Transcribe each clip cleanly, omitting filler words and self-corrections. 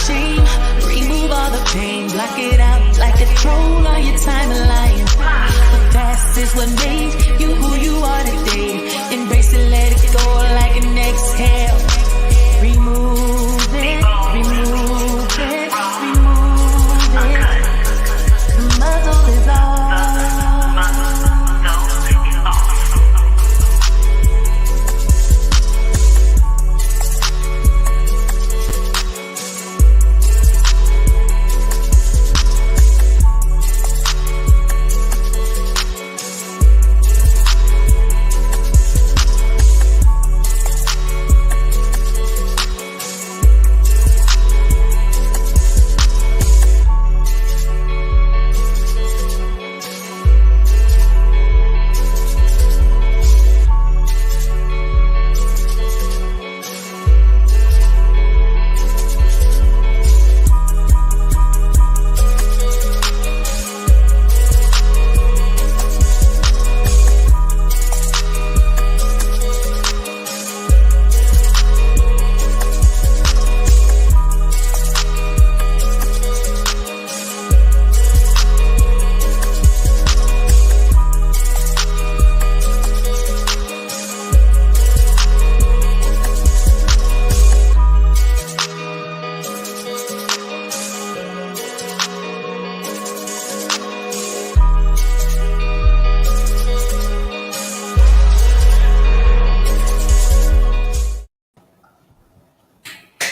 shame. Remove all the pain, block it out like a troll on your timeline. The past is what made you who you are today. Embrace it, let it go like an exhale. Remove it, remove it, remove it. The muzzle is off.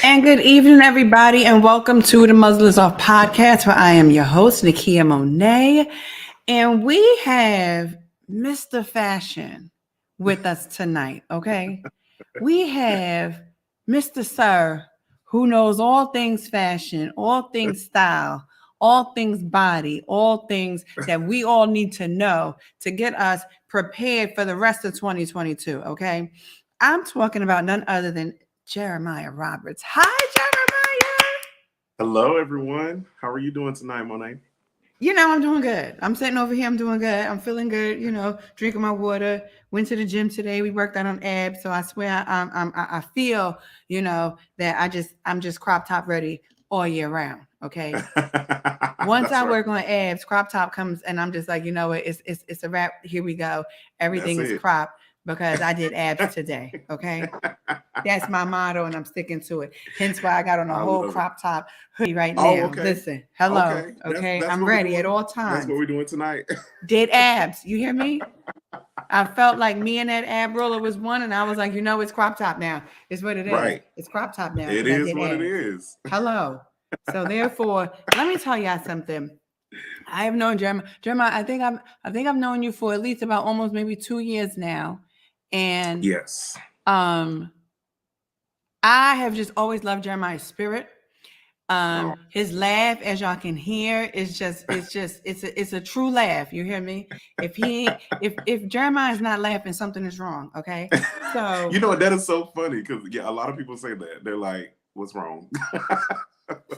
And good evening, everybody, and welcome to the Muzzle is Off podcast, where I am your host, Nakia Monet, and we have Mr. Fashion with us tonight, okay? We have Mr. Sir, who knows all things fashion, all things style, all things body, all things that we all need to know to get us prepared for the rest of 2022, okay? I'm talking about none other than Jeramiah Roberts. Hi, Jeramiah. Hello, everyone. How are you doing tonight, Monet? You know, I'm doing good. I'm sitting over here. I'm doing good. I'm feeling good. You know, drinking my water. Went to the gym today. We worked out on abs. So I swear, I feel, you know, that I'm just crop top ready all year round. Okay. Once I work on abs, crop top comes, and I'm just like, you know what? It's a wrap. Here we go. Everything is crop. Because I did abs today, okay? That's my motto, and I'm sticking to it. Hence why I got on a whole crop top hoodie right now. Okay. Listen, hello, okay? That's I'm ready at all times. That's what we're doing tonight. Did abs, you hear me? I felt like me and that ab roller was one, and I was like, you know, it's crop top now. It's what it is. Right. It's crop top now. It is what it is. Hello. So therefore, let me tell y'all something. I have known Jeremiah. I think I've known you for at least about almost maybe 2 years now. And yes, I have just always loved Jeremiah's spirit. His laugh, as y'all can hear, it's a true laugh. You hear me? If Jeremiah is not laughing, something is wrong. Okay. So you know that is so funny because a lot of people say that. They're like, "What's wrong?"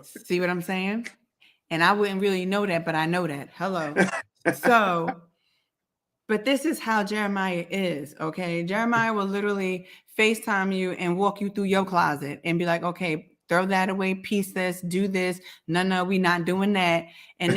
See what I'm saying? And I wouldn't really know that, but I know that. Hello. So. But this is how Jeremiah is, okay? Jeremiah will literally FaceTime you and walk you through your closet and be like, okay, throw that away, piece this, do this. No, we're not doing that. And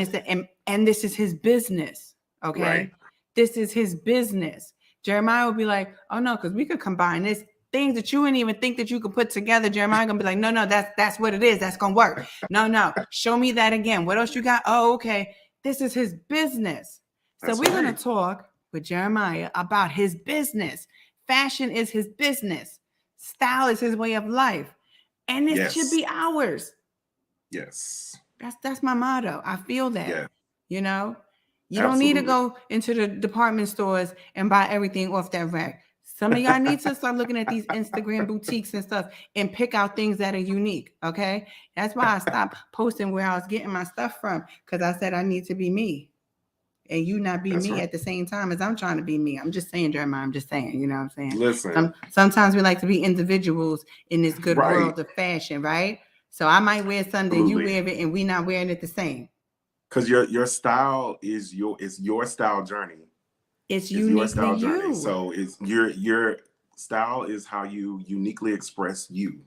this is his business, okay? Right. This is his business. Jeremiah will be like, oh no, because we could combine this. Things that you didn't even think that you could put together. Jeremiah gonna be like, no, that's what it is. That's gonna work. No, show me that again. What else you got? Oh, okay. This is his business. So we're gonna talk with Jeremiah about his business. Fashion is his business. Style is his way of life. And it should be ours. Yes. That's my motto. I feel that. Yeah. You know? You Absolutely. Don't need to go into the department stores and buy everything off that rack. Some of y'all need to start looking at these Instagram boutiques and stuff and pick out things that are unique, okay? That's why I stopped posting where I was getting my stuff from, because I said I need to be me. And you not be me at the same time as I'm trying to be me. I'm just saying, Jeremiah, I'm just saying, you know what I'm saying? Listen. Sometimes we like to be individuals in this good world of fashion, right? So I might wear something, you wear it, and we not wearing it the same. Because your style is your style journey. It's uniquely you. So it's your style is how you uniquely express you.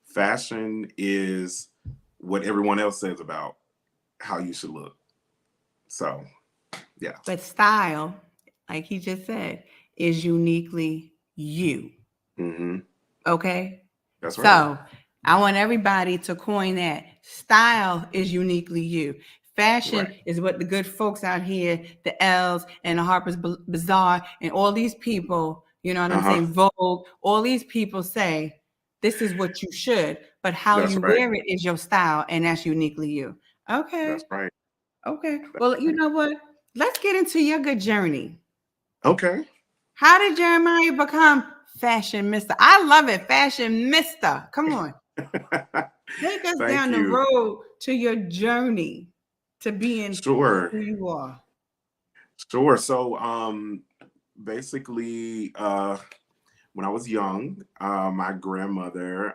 Fashion is what everyone else says about how you should look. So, yeah. But style, like he just said, is uniquely you. Mm-hmm. Okay? That's right. So I want everybody to coin that. Style is uniquely you. Fashion Right. is what the good folks out here, the L's and the Harper's Bazaar and all these people, you know what I'm saying, Vogue, all these people say, this is what you should, but how That's you right. wear it is your style, and that's uniquely you. Okay. That's right. Okay. That's Well, you right. know what? Let's get into your good journey. Okay. How did Jeremiah become Fashion Mister? I love it. Fashion Mister. Come on. Take us Thank down the you. road to your journey to being Sure. who you are. Sure. So, basically, when I was young, my grandmother,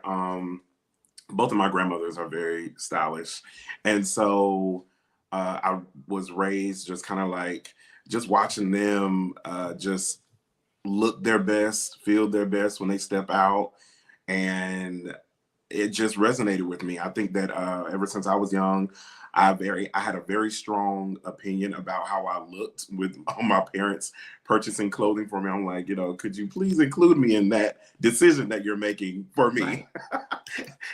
both of my grandmothers are very stylish. And so I was raised just kind of like just watching them just look their best, feel their best when they step out. And it just resonated with me. I think that ever since I was young, I had a very strong opinion about how I looked with all my parents purchasing clothing for me. I'm like, could you please include me in that decision that you're making for me Right.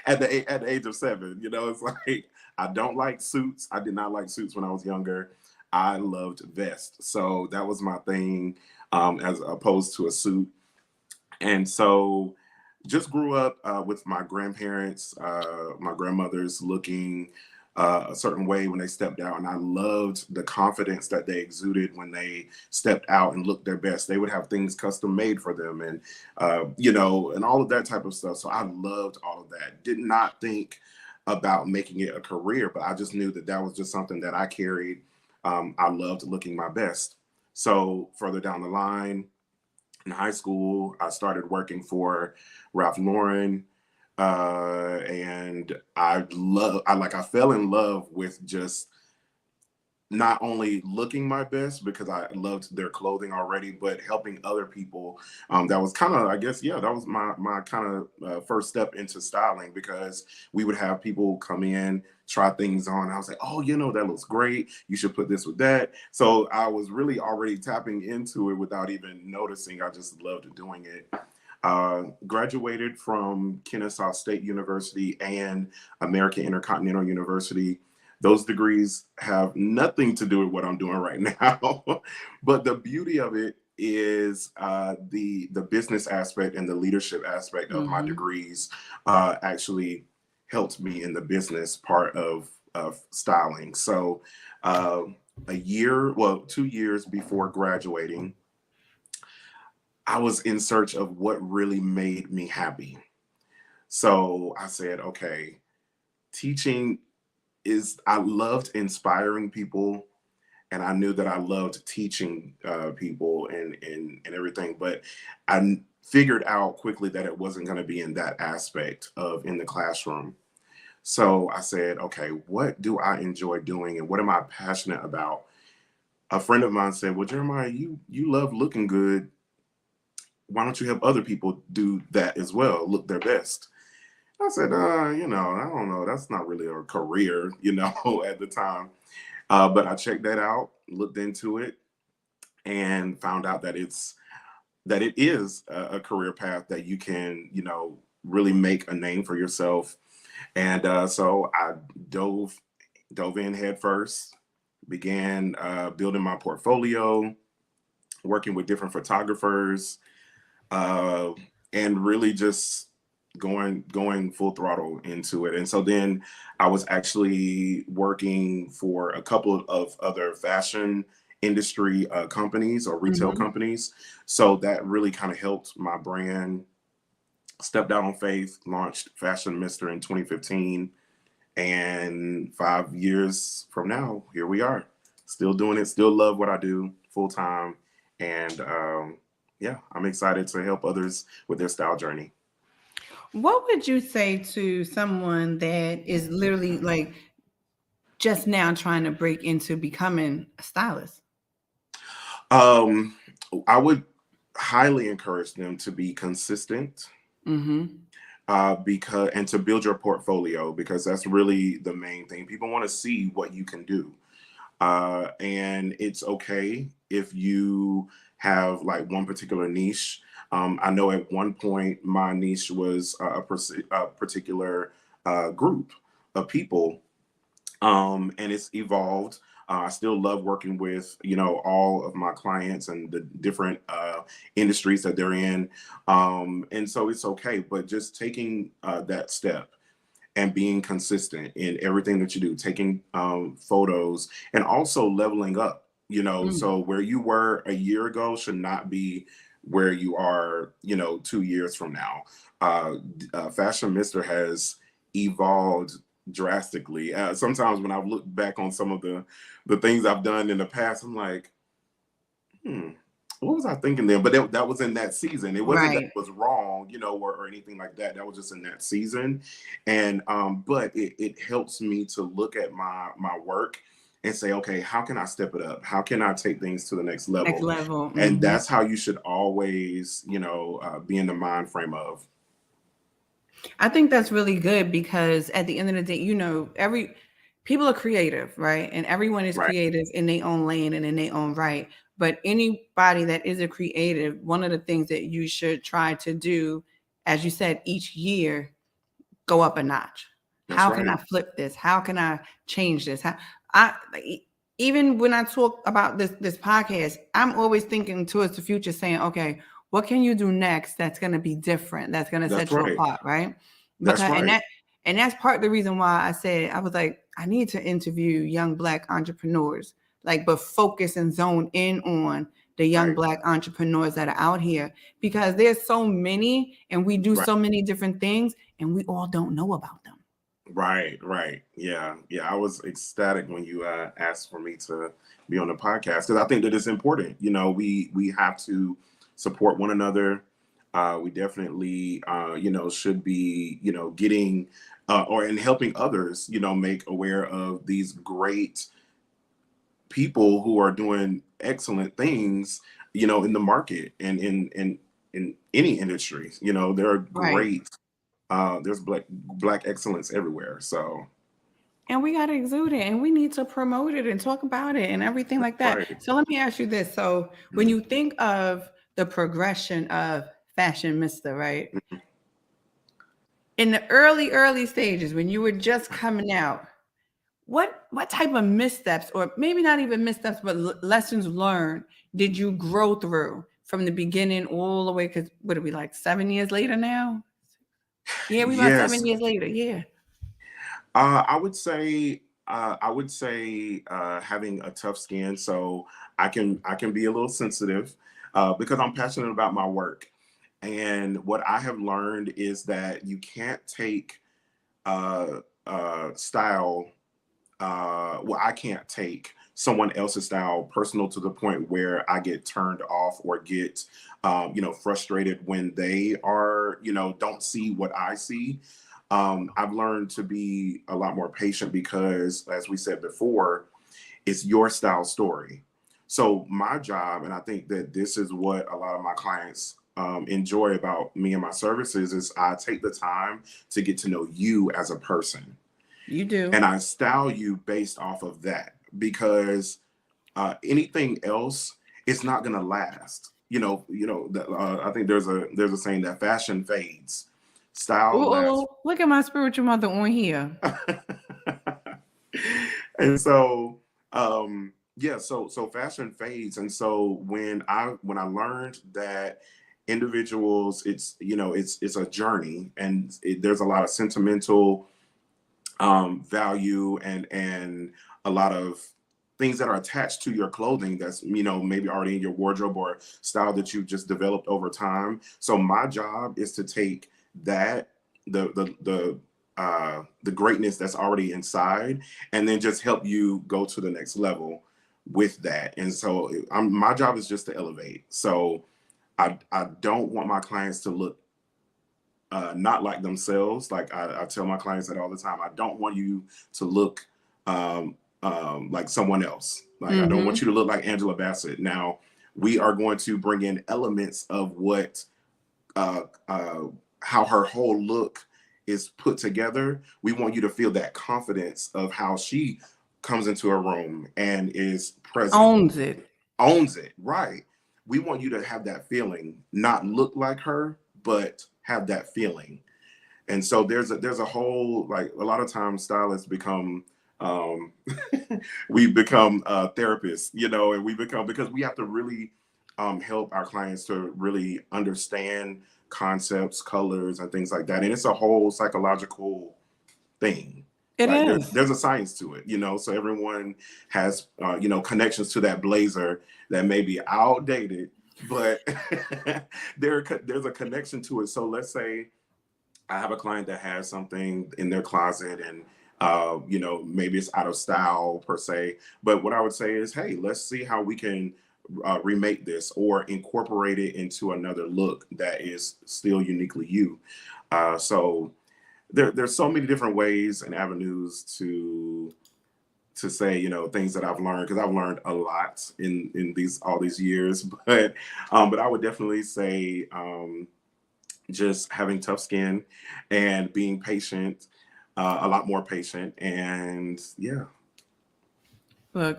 at the age of 7? It's like I don't like suits. I did not like suits when I was younger. I loved vests, so that was my thing, as opposed to a suit. And so just grew up with my grandparents, my grandmothers looking a certain way when they stepped out. And I loved the confidence that they exuded when they stepped out and looked their best. They would have things custom made for them and, and all of that type of stuff. So I loved all of that. Did not think about making it a career, but I just knew that that was just something that I carried. I loved looking my best. So further down the line, in high school, I started working for Ralph Lauren, and I fell in love with just not only looking my best because I loved their clothing already, but helping other people. That was kind of, I guess, yeah, that was my kind of first step into styling, because we would have people come in, try things on. I was like, oh, that looks great. You should put this with that. So I was really already tapping into it without even noticing. I just loved doing it. Graduated from Kennesaw State University and American Intercontinental University. Those degrees have nothing to do with what I'm doing right now. But the beauty of it is the business aspect and the leadership aspect of my degrees actually helped me in the business part of styling. So 2 years before graduating, I was in search of what really made me happy. So I said, okay, teaching I loved inspiring people, and I knew that I loved teaching people and everything, but I figured out quickly that it wasn't going to be in that aspect of in the classroom. So I said, okay, what do I enjoy doing and what am I passionate about? A friend of mine said, well, Jeremiah, you love looking good. Why don't you help other people do that as well, look their best? I said, I don't know. That's not really a career, at the time. But I checked that out, looked into it, and found out that it is a career path that you can, really make a name for yourself. And so I dove in head first, began building my portfolio, working with different photographers, and really just going full throttle into it. And so then I was actually working for a couple of other fashion industry companies or retail companies. So that really kind of helped my brand. Stepped out on faith, launched Fashion Mister in 2015. And 5 years from now, here we are, still doing it, still love what I do full time. And yeah, I'm excited to help others with their style journey. What would you say to someone that is literally like just now trying to break into becoming a stylist? I would highly encourage them to be consistent. Mm-hmm. because and to build your portfolio, because that's really the main thing. People want to see what you can do. And it's okay if you have like one particular niche. I know at one point my niche was a particular group of people, and it's evolved. I still love working with, all of my clients and the different industries that they're in, and so it's okay. But just taking that step and being consistent in everything that you do, taking photos and also leveling up, Mm. so where you were a year ago should not be where you are, 2 years from now. Fashion Mister has evolved drastically. Sometimes when I look back on some of the things I've done in the past, I'm like, hmm, what was I thinking then? But that was in that season. It wasn't that Right. it was wrong, or anything like that. That was just in that season. And but it helps me to look at my work and say, okay, how can I step it up? How can I take things to the next Next level? level. And Hmm. that's how you should always, be in the mind frame of. I think that's really good because at the end of the day, every people are creative, right? And everyone is Right. creative in their own lane and in their own right. But anybody that is a creative, one of the things that you should try to do, as you said, each year, go up a notch. That's How can right. I flip this? How can I change this? How I even when I talk about this podcast, I'm always thinking towards the future, saying, okay, what can you do next that's going to be different, that's going to That's set you right. apart, right? That's Because right. and that's part of the reason why I said I was like, I need to interview young Black entrepreneurs, like, but focus and zone in on the young Right. Black entrepreneurs that are out here, because there's so many and we do Right. so many different things and we all don't know about them. Right, right. Yeah, yeah. I was ecstatic when you asked for me to be on the podcast, because I think that it's important. We have to support one another. We definitely, should be, getting or and helping others, make aware of these great people who are doing excellent things, in the market and in any industry. There are Right. great. There's black excellence everywhere. So. And we got to exude it and we need to promote it and talk about it and everything like that. Right. So let me ask you this. So when Mhm. you think of the progression of Fashion Mister, right? In the early stages, when you were just coming out, what type of missteps, or maybe not even missteps, but lessons learned did you grow through from the beginning all the way? Because what are we, like 7 years later now? Yeah, we about Yes, 7 years later. Yeah. I would say having a tough skin, so I can be a little sensitive because I'm passionate about my work. And what I have learned is that you can't take style. Well, I can't take someone else's style personal to the point where I get turned off or get, frustrated when they are, don't see what I see. I've learned to be a lot more patient because, as we said before, it's your style story. So my job, and I think that this is what a lot of my clients enjoy about me and my services, is I take the time to get to know you as a person, You do. and I style you based off of that, because anything else is not going to last. I think there's a saying that fashion fades, style lasts. Oh, look at my spiritual mother on here. And so yeah, so fashion fades. And so when I learned that individuals, it's a journey, and there's a lot of sentimental value and a lot of things that are attached to your clothing that's maybe already in your wardrobe or style that you've just developed over time. So my job is to take that, the greatness that's already inside, and then just help you go to the next level with that. And so my job is just to elevate. So I don't want my clients to look not like themselves. Like I tell my clients that all the time. I don't want you to look like someone else. Like I don't want Mm-hmm. you to look like Angela Bassett. Now we are going to bring in elements of what uh, uh, how her whole look is put together. We want you to feel that confidence of how she comes into a room and is present. Owns it, right. We want you to have that feeling, not look like her, but have that feeling. And so there's a whole, like, a lot of times stylists become we become therapists, you know, and we become, because we have to really help our clients to really understand concepts, colors, and things like that. And it's a whole psychological thing. It like is. there's a science to it, you know. So everyone has you know, connections to that blazer that may be outdated, but there's a connection to it. So let's say I have a client that has something in their closet, and you know, maybe it's out of style per se, but what I would say is, hey, let's see how we can remake this or incorporate it into another look that is still uniquely you. So there's so many different ways and avenues to say, you know, things that I've learned, because I've learned a lot in all these years. But I would definitely say just having tough skin and being patient, a lot more patient, and yeah. Look,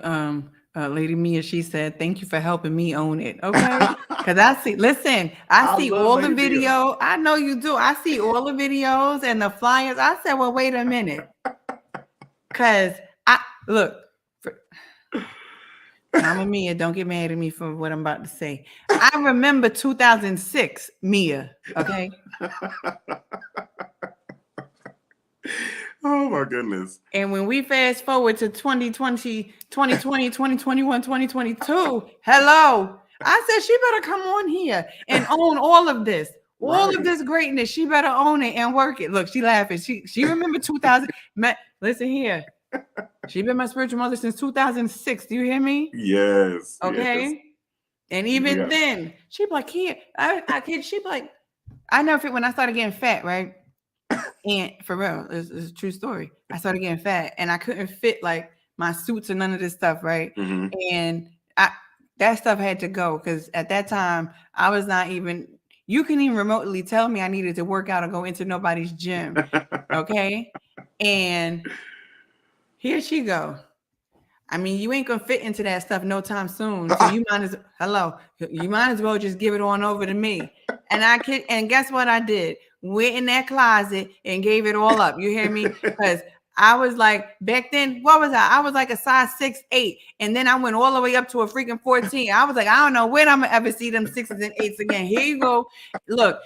Lady Mia, she said, "Thank you for helping me own it." Okay, because I see all the video. Mia. I know you do. I see all the videos and the flyers. I said, "Well, wait a minute," because Mama Mia, don't get mad at me for what I'm about to say. I remember 2006 Mia. Okay. Oh my goodness. And when we fast forward to 2020, 2021, 2022, hello. I said, she better come on here and own all of this. All of this greatness. She better own it and work it. Look, she laughing. She remember 2000. Listen here. She been my spiritual mother since 2006. Do you hear me? Yes. Okay. Yes. And even then, she be like, here, she be like, I never fit when I started getting fat, right? And for real, it's a true story. I started getting fat and I couldn't fit like my suits and none of this stuff, right? Mm-hmm. And that stuff had to go, because at that time I was not even, you can even remotely tell me I needed to work out or go into nobody's gym. Okay. And here she go. I mean, you ain't gonna fit into that stuff no time soon. So you might as well just give it on over to me. And guess what I did? Went in that closet and gave it all up. You hear me? Because I was like, back then, what was I? I was like a size 6'8", and then I went all the way up to a freaking 14. I was like, I don't know when I'm gonna ever see them 6s and 8s again. Here you go. Look,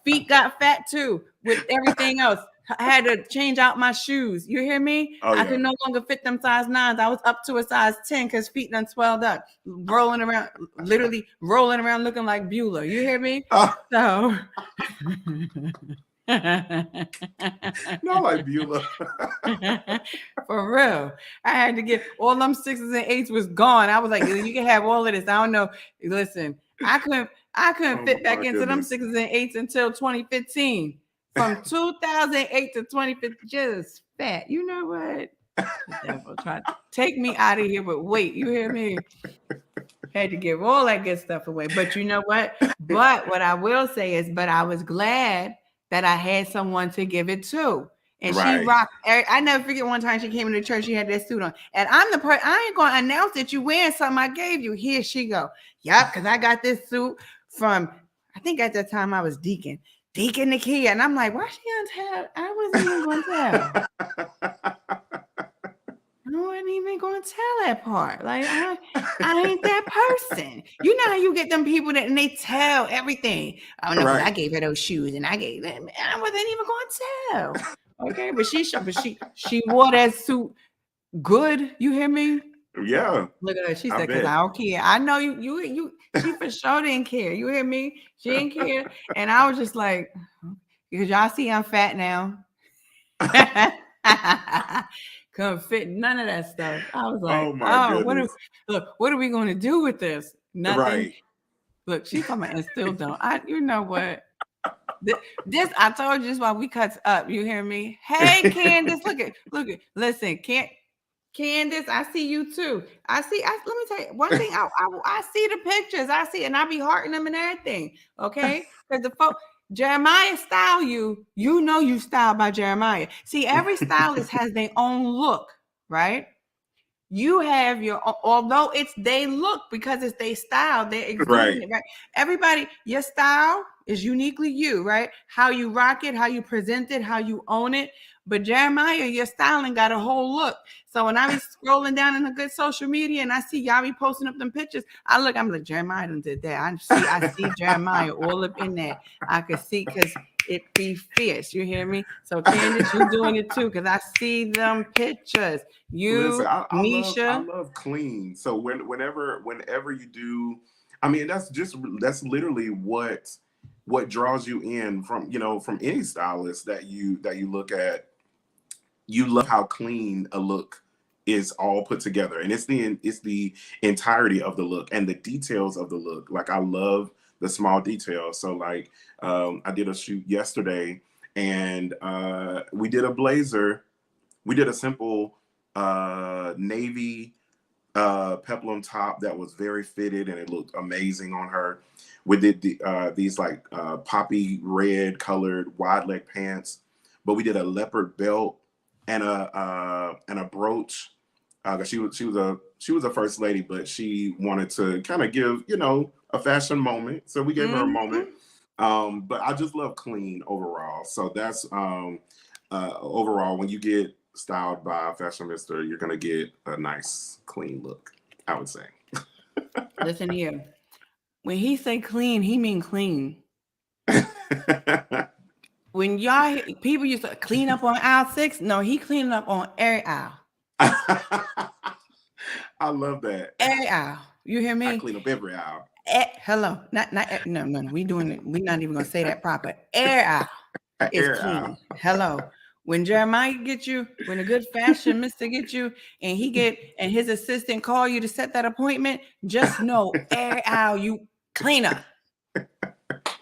feet got fat too with everything else. I had to change out my shoes. You hear me? I could no longer fit them size 9s. I was up to a size 10 because feet done swelled up, literally rolling around looking like Beulah. You hear me? So not like Beulah. For real. I had to get all them 6s and 8s was gone. I was like, you can have all of this. I don't know. Listen, I couldn't fit back into them 6s and 8s until 2015. From 2008 to 2015, just fat. You know what? The devil tried to take me out of here, but wait, you hear me? Had to give all that good stuff away. But you know what? But what I will say is, I was glad that I had someone to give it to. And she rocked. I never forget one time she came into church, she had that suit on. And I'm the person, I ain't going to announce that you wearing something I gave you. Here she go. Yep, because I got this suit from, I think at that time I was Deacon Nakia. And I'm like, why she gonna tell? I wasn't even going to tell. I wasn't even going to tell that part. Like, I ain't that person. You know how you get them people and they tell everything. Oh, no, I gave her those shoes and I gave them. I wasn't even going to tell. Okay, but she wore that suit good. You hear me? Yeah. Look at her. She said, because I don't care. I know you. She for sure didn't care. You hear me? She didn't care. And I was just like, because y'all see I'm fat now. Couldn't fit none of that stuff. I was like, what are we going to do with this? Nothing. Right. Look, she's talking about and still don't. You know what? This I told you, this is why we cuts up. You hear me? Hey, Candace, look at. Listen, Candace, I see you too. Let me tell you one thing. I see the pictures. I see, and I be hearting them and everything. Okay, because Jeremiah style you, you know you styled by Jeremiah. See, every stylist has their own look, right? You have your, although it's they look because it's their style, they're exuding Right. it, right? Everybody, your style is uniquely you, right? How you rock it, how you present it, how you own it. But Jeremiah, your styling got a whole look. So when I be scrolling down in the good social media and I see y'all be posting up them pictures, I'm like, Jeremiah done did that. I see Jeremiah all up in that. I could see because it be fierce. You hear me? So Candace, you doing it too, because I see them pictures. Listen, You, I Nisha. love clean. So whenever you do, I mean, that's literally what draws you in from, from any stylist that you look at. You love how clean a look is all put together, and it's the entirety of the look and the details of the look. Like, I love the small details. So like, I did a shoot yesterday, and we did a blazer. We did a simple navy peplum top that was very fitted, and it looked amazing on her. We did these like poppy red colored wide leg pants, but we did a leopard belt and a brooch. She was a first lady, but she wanted to kind of give a fashion moment, so we gave her a moment. But I just love clean overall. So that's overall, when you get styled by a fashionista, you're gonna get a nice clean look, I would say. Listen here. When he say clean, he mean clean. When y'all people used to clean up on aisle 6, no, he cleaning up on every aisle. I love that. Every aisle. You hear me? I clean up every aisle. Hello. No. We doing it. We're not even gonna say that proper. Every aisle is Every clean. aisle. Hello. When Jeremiah get you, when a good fashion mister get you, and his assistant call you to set that appointment, just know every aisle you clean up.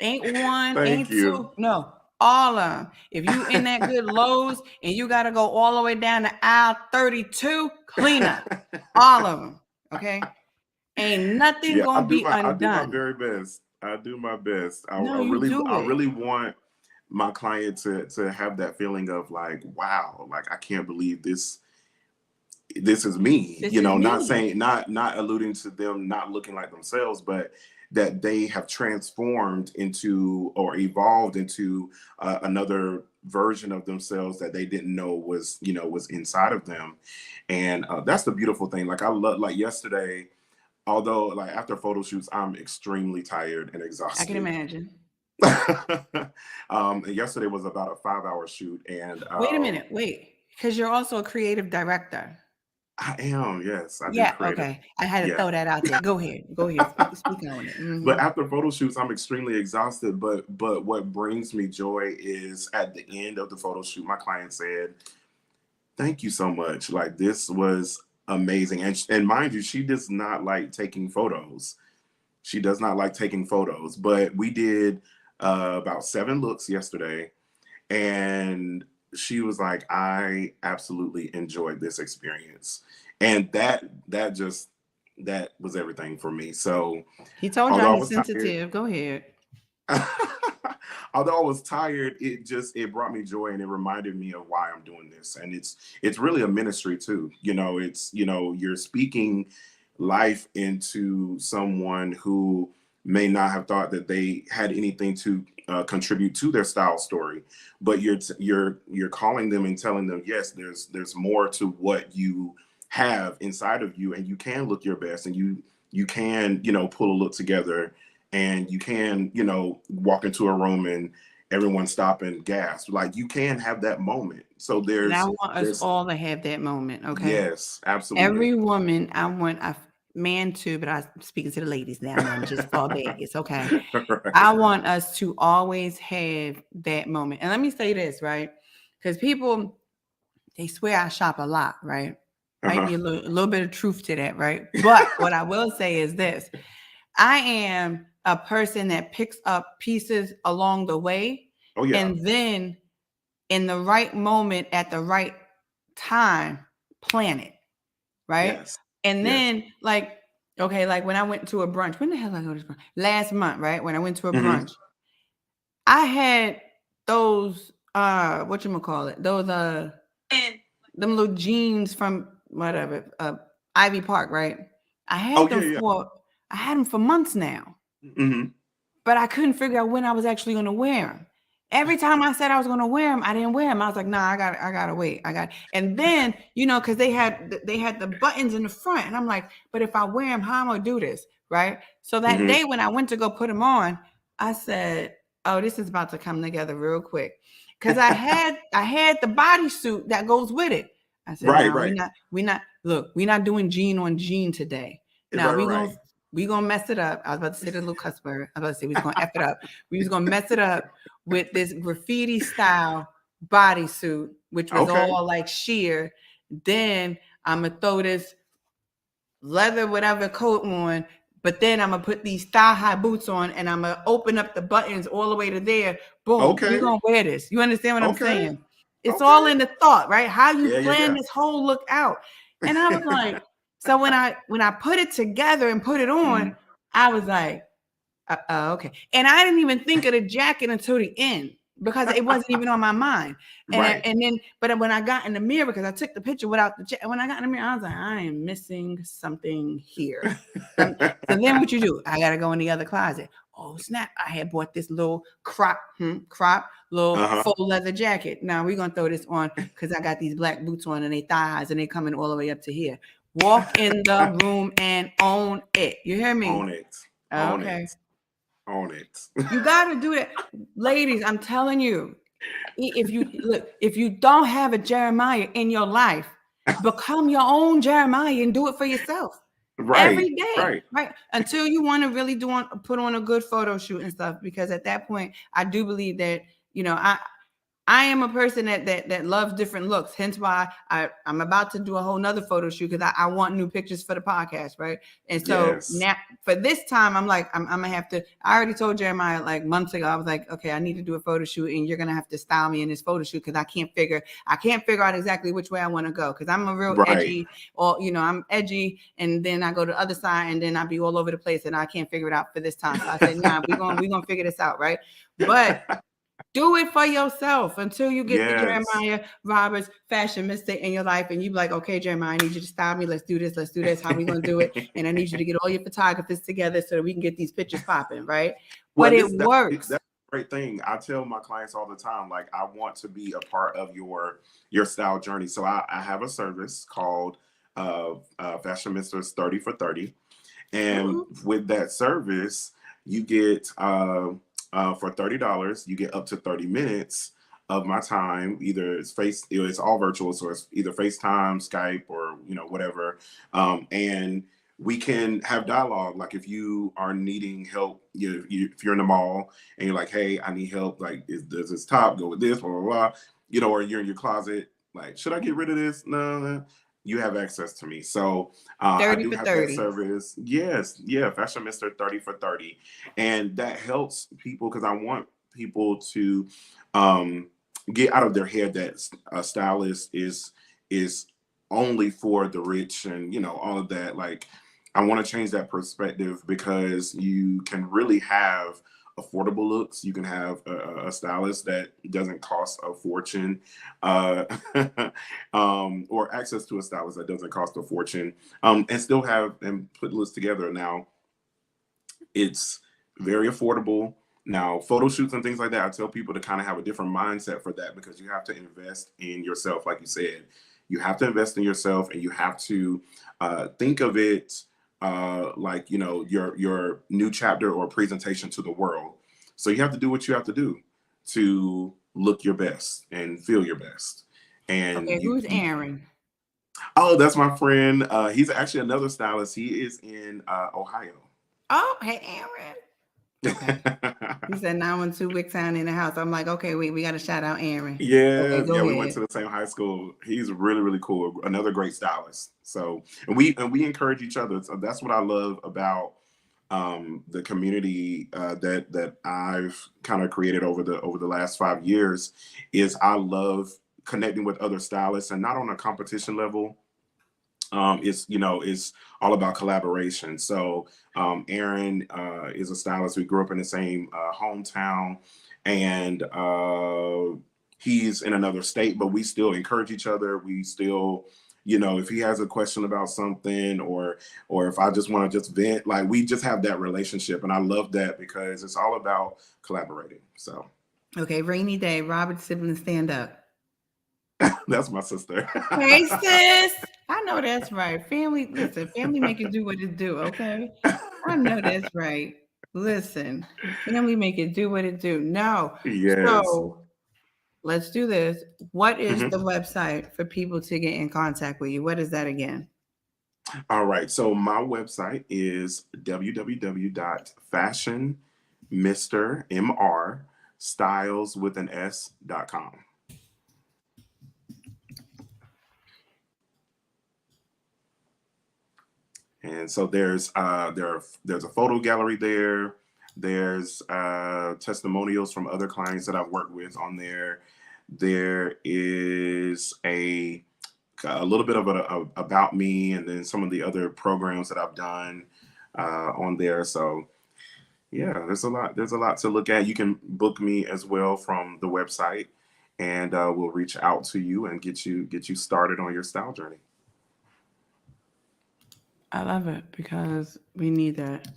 Ain't one, Thank ain't you. two, no, all of them. If you in that good Lowe's and you got to go all the way down to aisle 32, clean up all of them. Okay, ain't nothing Yeah, gonna be I do my undone. very best. I do my best. No, you do I it. really want my client to have that feeling of like, wow, like I can't believe this is me. This is Not me. saying, not alluding to them not looking like themselves, but that they have transformed into or evolved into another version of themselves that they didn't know was inside of them. And that's the beautiful thing. Like, I love, like, yesterday, although like after photo shoots I'm extremely tired and I exhausted. can imagine. And yesterday was about a 5-hour shoot, and Wait a minute. Wait, because you're also a creative director. I am, yes, I do Yeah. creative. Okay. I had to Yeah. throw that out there. Go ahead. Go ahead. Speak on it. But after photo shoots I'm extremely exhausted, but what brings me joy is at the end of the photo shoot my client said, thank you so much, like this was amazing. And mind you, she does not like taking photos. She does not like taking photos, but we did about 7 looks yesterday, and she was like, I absolutely enjoyed this experience. And that was everything for me. So He told although y'all I he's was tired, sensitive. Go ahead. although I was tired, it brought me joy, and it reminded me of why I'm doing this. And it's really a ministry too. It's you're speaking life into someone who may not have thought that they had anything to contribute to their style story, but you're calling them and telling them, yes, there's more to what you have inside of you, and you can look your best, and you can pull a look together, and you can walk into a room and everyone stop and gasp. Like, you can have that moment. So And I there's want us all to have that moment. Okay. yes, absolutely. Every woman, I want a man too, but I'm speaking to the ladies now, not just for Vegas. Okay. Right. I want us to always have that moment. And let me say this, right? Because people, they swear I shop a lot, right? Might be a little bit of truth to that, right? But what I will say is this: I am a person that picks up pieces along the way, Oh yeah. and then in the right moment at the right time, plan it, right? Yes. And Yes. then like when I went to a brunch, when the hell did I go to this brunch? Last month, right? When I went to a Mhm. brunch, I had those whatchamacallit, those them little jeans from whatever, Ivy Park, right? I Oh had yeah, them yeah. for months now, Mm-hmm. but I couldn't figure out when I was actually going to wear them. Every time I said I was going to wear them, I didn't wear them. I was like, nah, I gotta wait. And then, because they had the buttons in the front, and I'm like, but if I wear them, how am I gonna do this, right? So that Mm-hmm. day when I went to go put them on, I said, oh, this is about to come together real quick, because I had the bodysuit that goes with it. I said, Right, nah, right, we're not doing jean on jean today. Now right, right. we gonna mess it up. I was about to say the little cuss word. I was about to say we was gonna F it up. We was gonna mess it up with this graffiti style bodysuit, which was Okay. all like sheer. Then I'm gonna throw this leather whatever coat on, but then I'm gonna put these thigh high boots on, and I'm gonna open up the buttons all the way to there. Boom, we're Okay. gonna wear this. You understand what I'm Okay. saying? It's all Okay. in the thought, right? How you Yeah, yeah, plan yeah. this whole look out. And I was like, so when I put it together and put it on, Mhm. I was like, okay. And I didn't even think of the jacket until the end because it wasn't even on my mind. Right. But when I got in the mirror, because I took the picture without the jacket, when I got in the mirror, I was like, I am missing something here. So then what you do? I got to go in the other closet. Oh, snap. I had bought this little crop little Uh-huh. faux leather jacket. Now we're going to throw this on because I got these black boots on and they thigh highs and they coming all the way up to here. Walk in the room and own it. You hear me? Own it. Own Okay. it. Own it. You got to do it. Ladies, I'm telling you, if you don't have a Jeremiah in your life, become your own Jeremiah and do it for yourself Right. every day, Right. right? Until you want to really put on a good photo shoot and stuff, because at that point, I do believe that, I am a person that loves different looks. Hence why I'm about to do a whole nother photo shoot because I want new pictures for the podcast, right? And so Yes. now for this time, I'm like, I'm gonna have to. I already told Jeremiah like months ago. I was like, okay, I need to do a photo shoot, and you're gonna have to style me in this photo shoot because I can't figure out exactly which way I want to go because I'm a real Right. edgy, or I'm edgy, and then I go to the other side, and then I be all over the place, and I can't figure it out for this time. So I said, nah, we're gonna figure this out, right? But do it for yourself until you get the Yes. Jeramiah Roberts fashion mistake in your life. And you be like, okay, Jeremiah, I need you to style me. Let's do this. How we going to do it? And I need you to get all your photographers together so that we can get these pictures popping, right? Well, But it works. that's a great thing. I tell my clients all the time, like, I want to be a part of your style journey. So I have a service called Fashion Misters 30 for 30. And with that service, you get for $30, you get up to 30 minutes of my time. Either it's all virtual, so it's either FaceTime, Skype, or whatever. And we can have dialogue. Like if you are needing help, if you're in the mall and you're like, hey, I need help. Like, does this top go with this? Blah blah blah. Or you're in your closet. Like, should I get rid of this? No. You have access to me. So I 30 do for have 30. that service. Yes. Yeah. Fashion Mister 30 for 30. And that helps people because I want people to get out of their head that a stylist is only for the rich and all of that. Like, I want to change that perspective because you can really have affordable looks. You can have a stylist that doesn't cost a fortune, or access to a stylist that doesn't cost a fortune, and still have and put looks together. Now, it's very affordable. Now, photo shoots and things like that, I tell people to kind of have a different mindset for that because you have to invest in yourself. Like you said, you have to invest in yourself, and you have to think of it like your new chapter or presentation to the world. So you have to do what you have to do to look your best and feel your best. And Okay, who's Aaron? oh, that's my friend. He's actually another stylist. He is in Ohio. Oh, hey, Aaron. Okay. He said 912 Wicktown in the house. I'm like, okay, we got to shout out Aaron. Yeah, Okay, go yeah, we ahead. went to the same high school. He's really, really cool. Another great stylist. So, and we encourage each other. So that's what I love about the community that I've kind of created over the last 5 years. Is I love connecting with other stylists, and not on a competition level. It's all about collaboration. So Aaron is a stylist. We grew up in the same hometown, and he's in another state, but we still encourage each other. We still, you know, if he has a question about something, or if I just want to just vent, like we just have that relationship, and I love that because it's all about collaborating. So, okay, rainy day, Robert siblings stand up. that's my sister. Hey sis, I know that's right. Family, listen, family make it do what it do. Okay, I know that's right. Listen, family make it do what it do. No, Yes. so let's do this. What is Mhm. the website for people to get in contact with you? What is that again? All right. So my website is www.fashionmrstyleswithan.s.com. And so there's a photo gallery there. There's testimonials from other clients that I've worked with on there. There is a little bit of about me, and then some of the other programs that I've done on there. So yeah, there's a lot. There's a lot to look at. You can book me as well from the website, and we'll reach out to you and get you started on your style journey. I love it because we need that.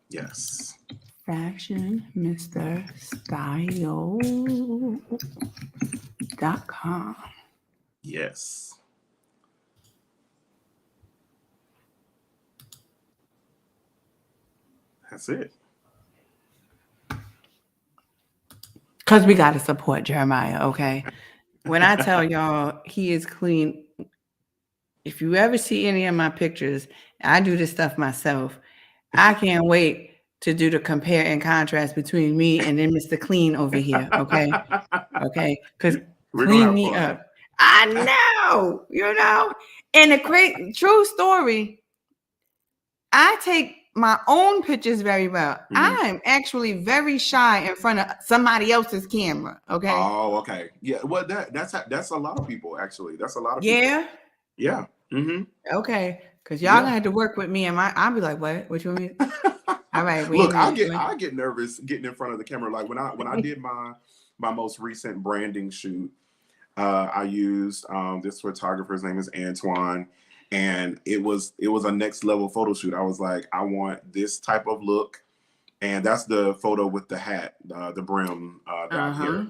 Yes. Fashion Mr. Style.com. Yes. That's it. Because we got to support Jeremiah, okay? When I tell y'all he is clean, if you ever see any of my pictures, I do this stuff myself. I can't wait to do the compare and contrast between me and then Mr. Clean over here, okay? Okay? Because We're gonna clean have me fun. up. I know, you know? And the great true story, I take my own pictures very well. Mhm. I'm actually very shy in front of somebody else's camera, okay? Oh, okay. Yeah. Well, that's a lot of people actually. That's a lot of people. Yeah? Yeah. Mm-hmm. Okay. Because y'all gonna have to work with me and I'll be like, what? What you mean? All right, wait Look, a I minute. get nervous getting in front of the camera. Like when I did my most recent branding shoot, I used this photographer's name is Antoine, and it was a next level photo shoot. I was like, I want this type of look, and that's the photo with the hat, the brim down here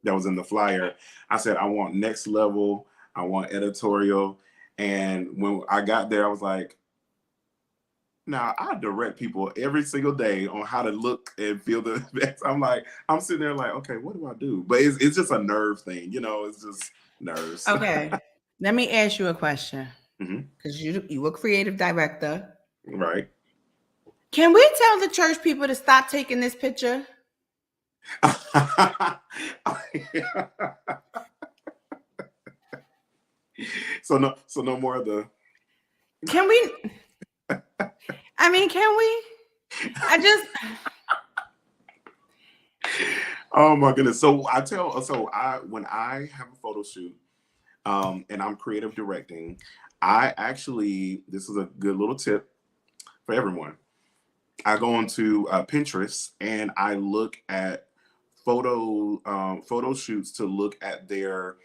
that was in the flyer. I said, I want next level. I want editorial. And when I got there, I was like, now I direct people every single day on how to look and feel the best. I'm like, I'm sitting there like, okay, what do I do? But it's just a nerve thing, you know. It's just nerves. Okay. Let me ask you a question. Mhm. Because you a creative director. Right. Can we tell the church people to stop taking this picture? So no more of the. Can we? I mean, can we? I just. Oh my goodness! So when I have a photo shoot, and I'm creative directing, I actually, this is a good little tip for everyone. I go onto Pinterest and I look at photo shoots to look at their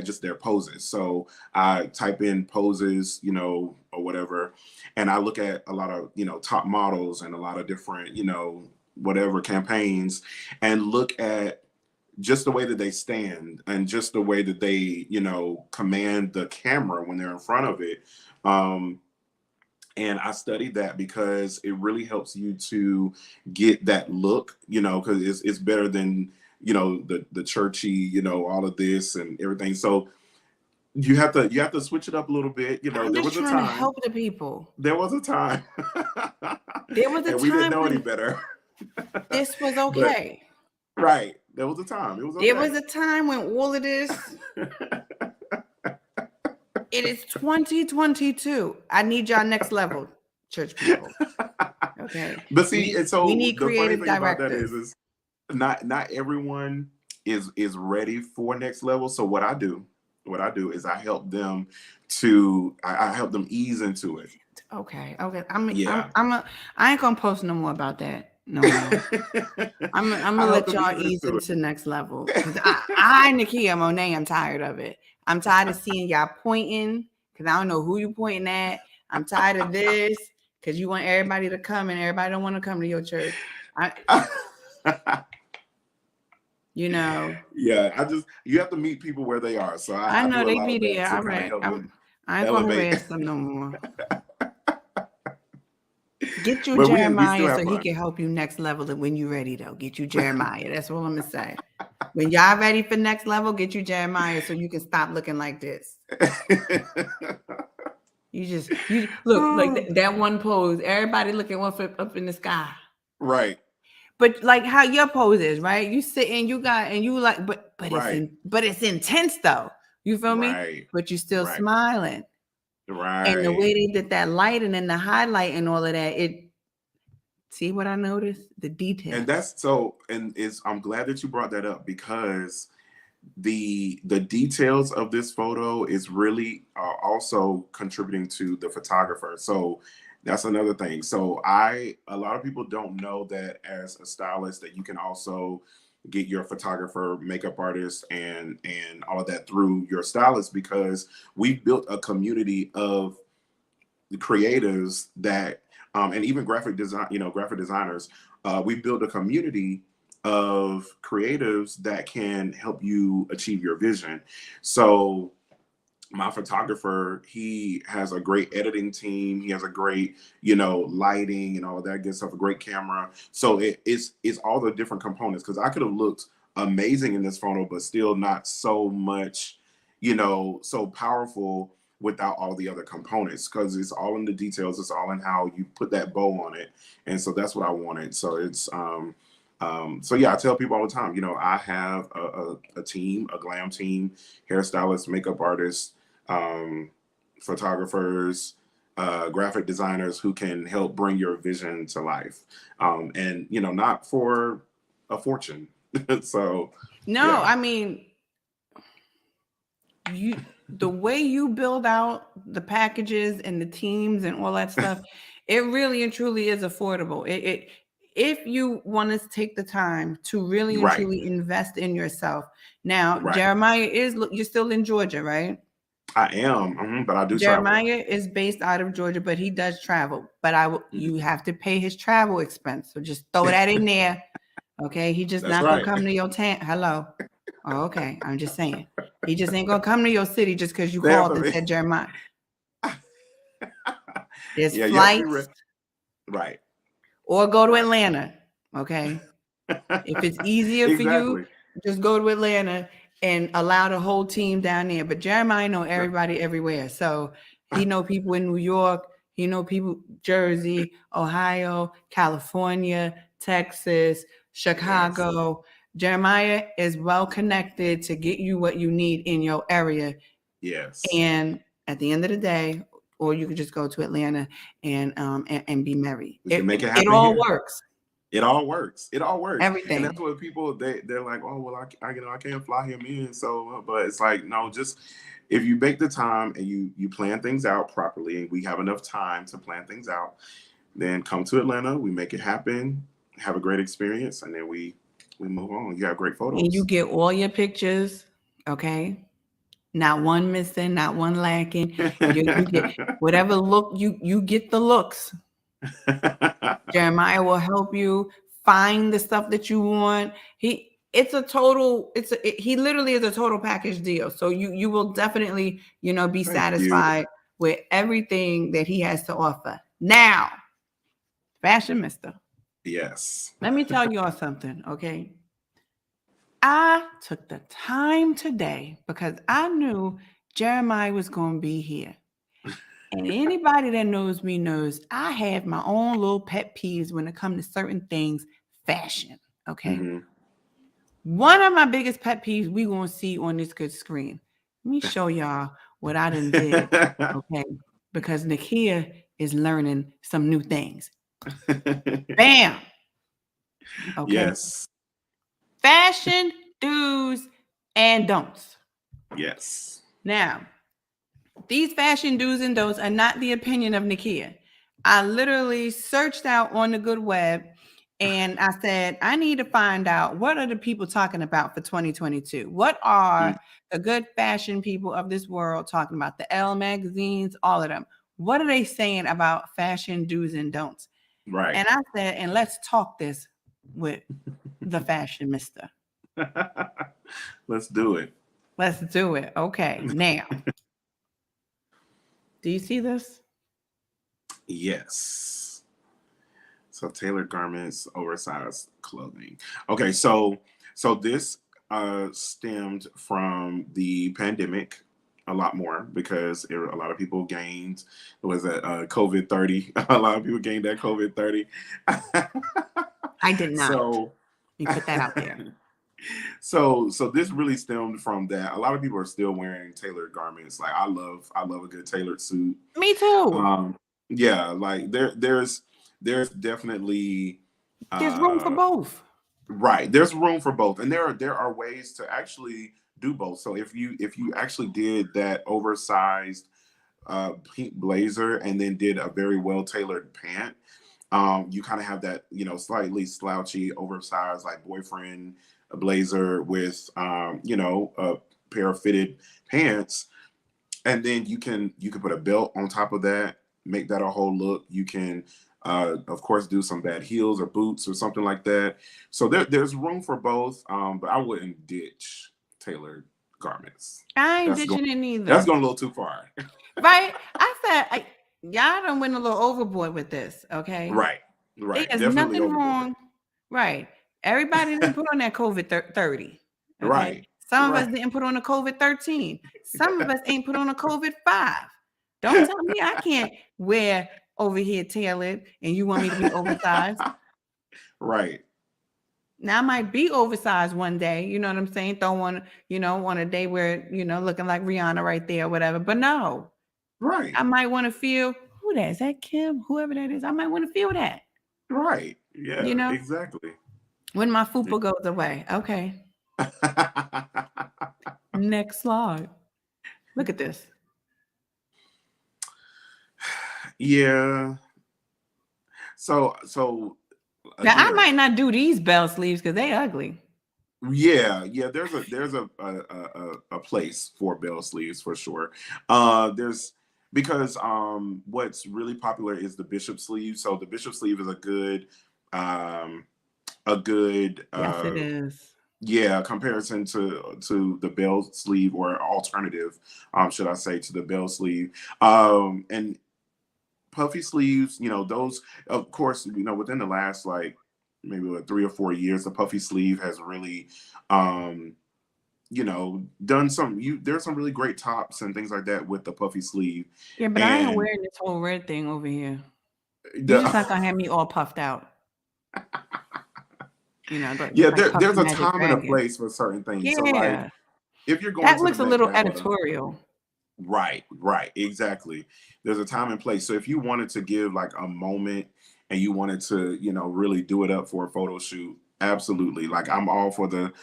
just their poses. So I type in poses, you know, or whatever, and I look at a lot of, you know, top models and a lot of different, you know, whatever campaigns, and look at just the way that they stand and just the way that they, you know, command the camera when they're in front of it. And I studied that because it really helps you to get that look, you know, because it's better than, you know, the churchy, you know, all of this and everything. So you have to switch it up a little bit. You know, I'm there just was a trying to time. help the people. There was a time. There was a and we didn't time know any when better. this was But okay. right, there was a time. It was okay. There was a time when all of this. It is 2022. I need y'all next level, church people. Okay. But see, and so we need the funny creative thing about that directors. is not everyone is ready for next level. So what I do is I help them I help them ease into it. Okay. Yeah. I ain't gonna post no more about that. No. I'm gonna let y'all ease into next level. Cause I Nakia Monet, I'm tired of it. I'm tired of seeing y'all pointing because I don't know who you pointing at. I'm tired of this because you want everybody to come and everybody don't want to come to your church. You know. Yeah, you have to meet people where they are. So I know they be there. All right. I ain't gonna harass them no more. Get you But Jeremiah so he can help you next level when you're ready, though. Get you Jeremiah. That's what I'm gonna say. When y'all ready for next level, get you Jeremiah so you can stop looking like this. You look like that one pose. Everybody looking one foot up in the sky. Right. But like how your pose is, right? You sitting, but it's intense though. You feel me? But you still smiling. Right. And the way they did that lighting and the highlight and all of that, see what I noticed? The detail. And I'm glad that you brought that up because the details of this photo is really also contributing to the photographer. So that's another thing. So a lot of people don't know that as a stylist that you can also get your photographer, makeup artist, and all of that through your stylist, because we've built a community of the creatives that and even graphic designers. We built a community of creatives that can help you achieve your vision. So my photographer, he has a great editing team. He has a great, lighting and all of that good stuff, a great camera. So it's all the different components, because I could have looked amazing in this photo, but still not so much, so powerful without all the other components, because it's all in the details. It's all in how you put that bow on it. And so that's what I wanted. So it's, so yeah, I tell people all the time, I have a team, a glam team, hairstylists, makeup artists, photographers, graphic designers who can help bring your vision to life. And, not for a fortune. So, no, yeah. I mean, the way you build out the packages and the teams and all that stuff, it really and truly is affordable. If you want to take the time to really and truly invest in yourself. Now, Jeremiah you're still in Georgia, right? I am, but I do Jeremiah travel. is based out of Georgia, but he does travel. But you have to pay his travel expense. So just throw that in there. Okay. He just not gonna come to your tent. Hello. Oh, okay. I'm just saying. He just ain't gonna come to your city just because you called and said Jeremiah. There's flights. Right. Or go to Atlanta. Okay. If it's easier for you, just go to Atlanta and allow the whole team down there. But Jeremiah know everybody everywhere. So he know people in New York, he know people Jersey, Ohio, California, Texas, Chicago. Yes. Jeremiah is well connected to get you what you need in your area. Yes. And at the end of the day, or you could just go to Atlanta and be merry. Make it happen. It all works. It all works. It all works. Everything. And that's what people they're like, oh well, I can't fly him in. So, but it's like, no, just if you make the time and you plan things out properly, and we have enough time to plan things out, then come to Atlanta. We make it happen. Have a great experience, and then we move on. You have great photos. And you get all your pictures, okay? Not one missing, not one lacking. You get whatever look you get the looks. Jeremiah will help you find the stuff that you want. He literally is a total package deal. So you will definitely, be satisfied with everything that he has to offer. Now, Fashion Mister. Yes. Let me tell you all something, okay? I took the time today because I knew Jeremiah was going to be here. And anybody that knows me knows I have my own little pet peeves when it comes to certain things, fashion, okay? Mm-hmm. One of my biggest pet peeves we going to see on this good screen. Let me show y'all what I done did, okay? Because Nakia is learning some new things. Bam! Okay. Yes. Fashion do's and don'ts. Yes. Now, these fashion do's and don'ts are not the opinion of Nakia. I literally searched out on the good web And I said, I need to find out what are the people talking about for 2022? What are the good fashion people of this world talking about? The Elle magazines, all of them. What are they saying about fashion do's and don'ts? Right. And I said, and let's talk this with the fashion mister. Let's do it. Let's do it. Okay. Now, do you see this? Yes. So tailored garments, oversized clothing. Okay, so this stemmed from the pandemic a lot more because a lot of people gained, was it COVID 30? A lot of people gained that COVID 30. I did not. So you put that out there. So this really stemmed from that. A lot of people are still wearing tailored garments. Like I love a good tailored suit. Me too. Yeah, like there's definitely there's room for both. Right. There's room for both. And there are ways to actually do both. So if you actually did that oversized pink blazer and then did a very well tailored pant, you kind of have that, slightly slouchy, oversized like boyfriend blazer with a pair of fitted pants, and then you can put a belt on top of that, make that a whole look. You can of course do some bad heels or boots or something like that. So there's room for both, but I wouldn't ditch tailored garments. I ain't ditching it either. That's going a little too far. Right. I said y'all done went a little overboard with this. Okay. Right. There's Definitely nothing overboard. wrong. Right. Everybody didn't put on that COVID 30. Okay? Right. Some of us didn't put on a COVID 13. Some of us ain't put on a COVID 5. Don't tell me I can't wear over here tailored and you want me to be oversized. Right. Now I might be oversized one day, you know what I'm saying? Throw on, on a day where, looking like Rihanna right there or whatever. But no. Right. I might want to feel, who that is? That Kim? Whoever that is, I might want to feel that. Right. Yeah. Exactly. When my fupa goes away. Okay. Next slide. Look at this. Yeah. So now I might not do these bell sleeves because they ugly. Yeah. There's a place for bell sleeves for sure. Because what's really popular is the bishop sleeve. So the bishop sleeve is a good yes, it is. Yeah, comparison to the bell sleeve, or alternative, should I say, to the bell sleeve. And puffy sleeves, those, of course, within the last like maybe 3 or 4 years, the puffy sleeve has really done there's some really great tops and things like that with the puffy sleeve. Yeah, but I ain't wearing this whole red thing over here. You're just not gonna have me all puffed out. There's a time and a place for certain things. Yeah. So like if you're going that to looks a little editorial. Right, exactly. There's a time and place. So if you wanted to give like a moment and you wanted to, really do it up for a photo shoot, absolutely. Like I'm all for the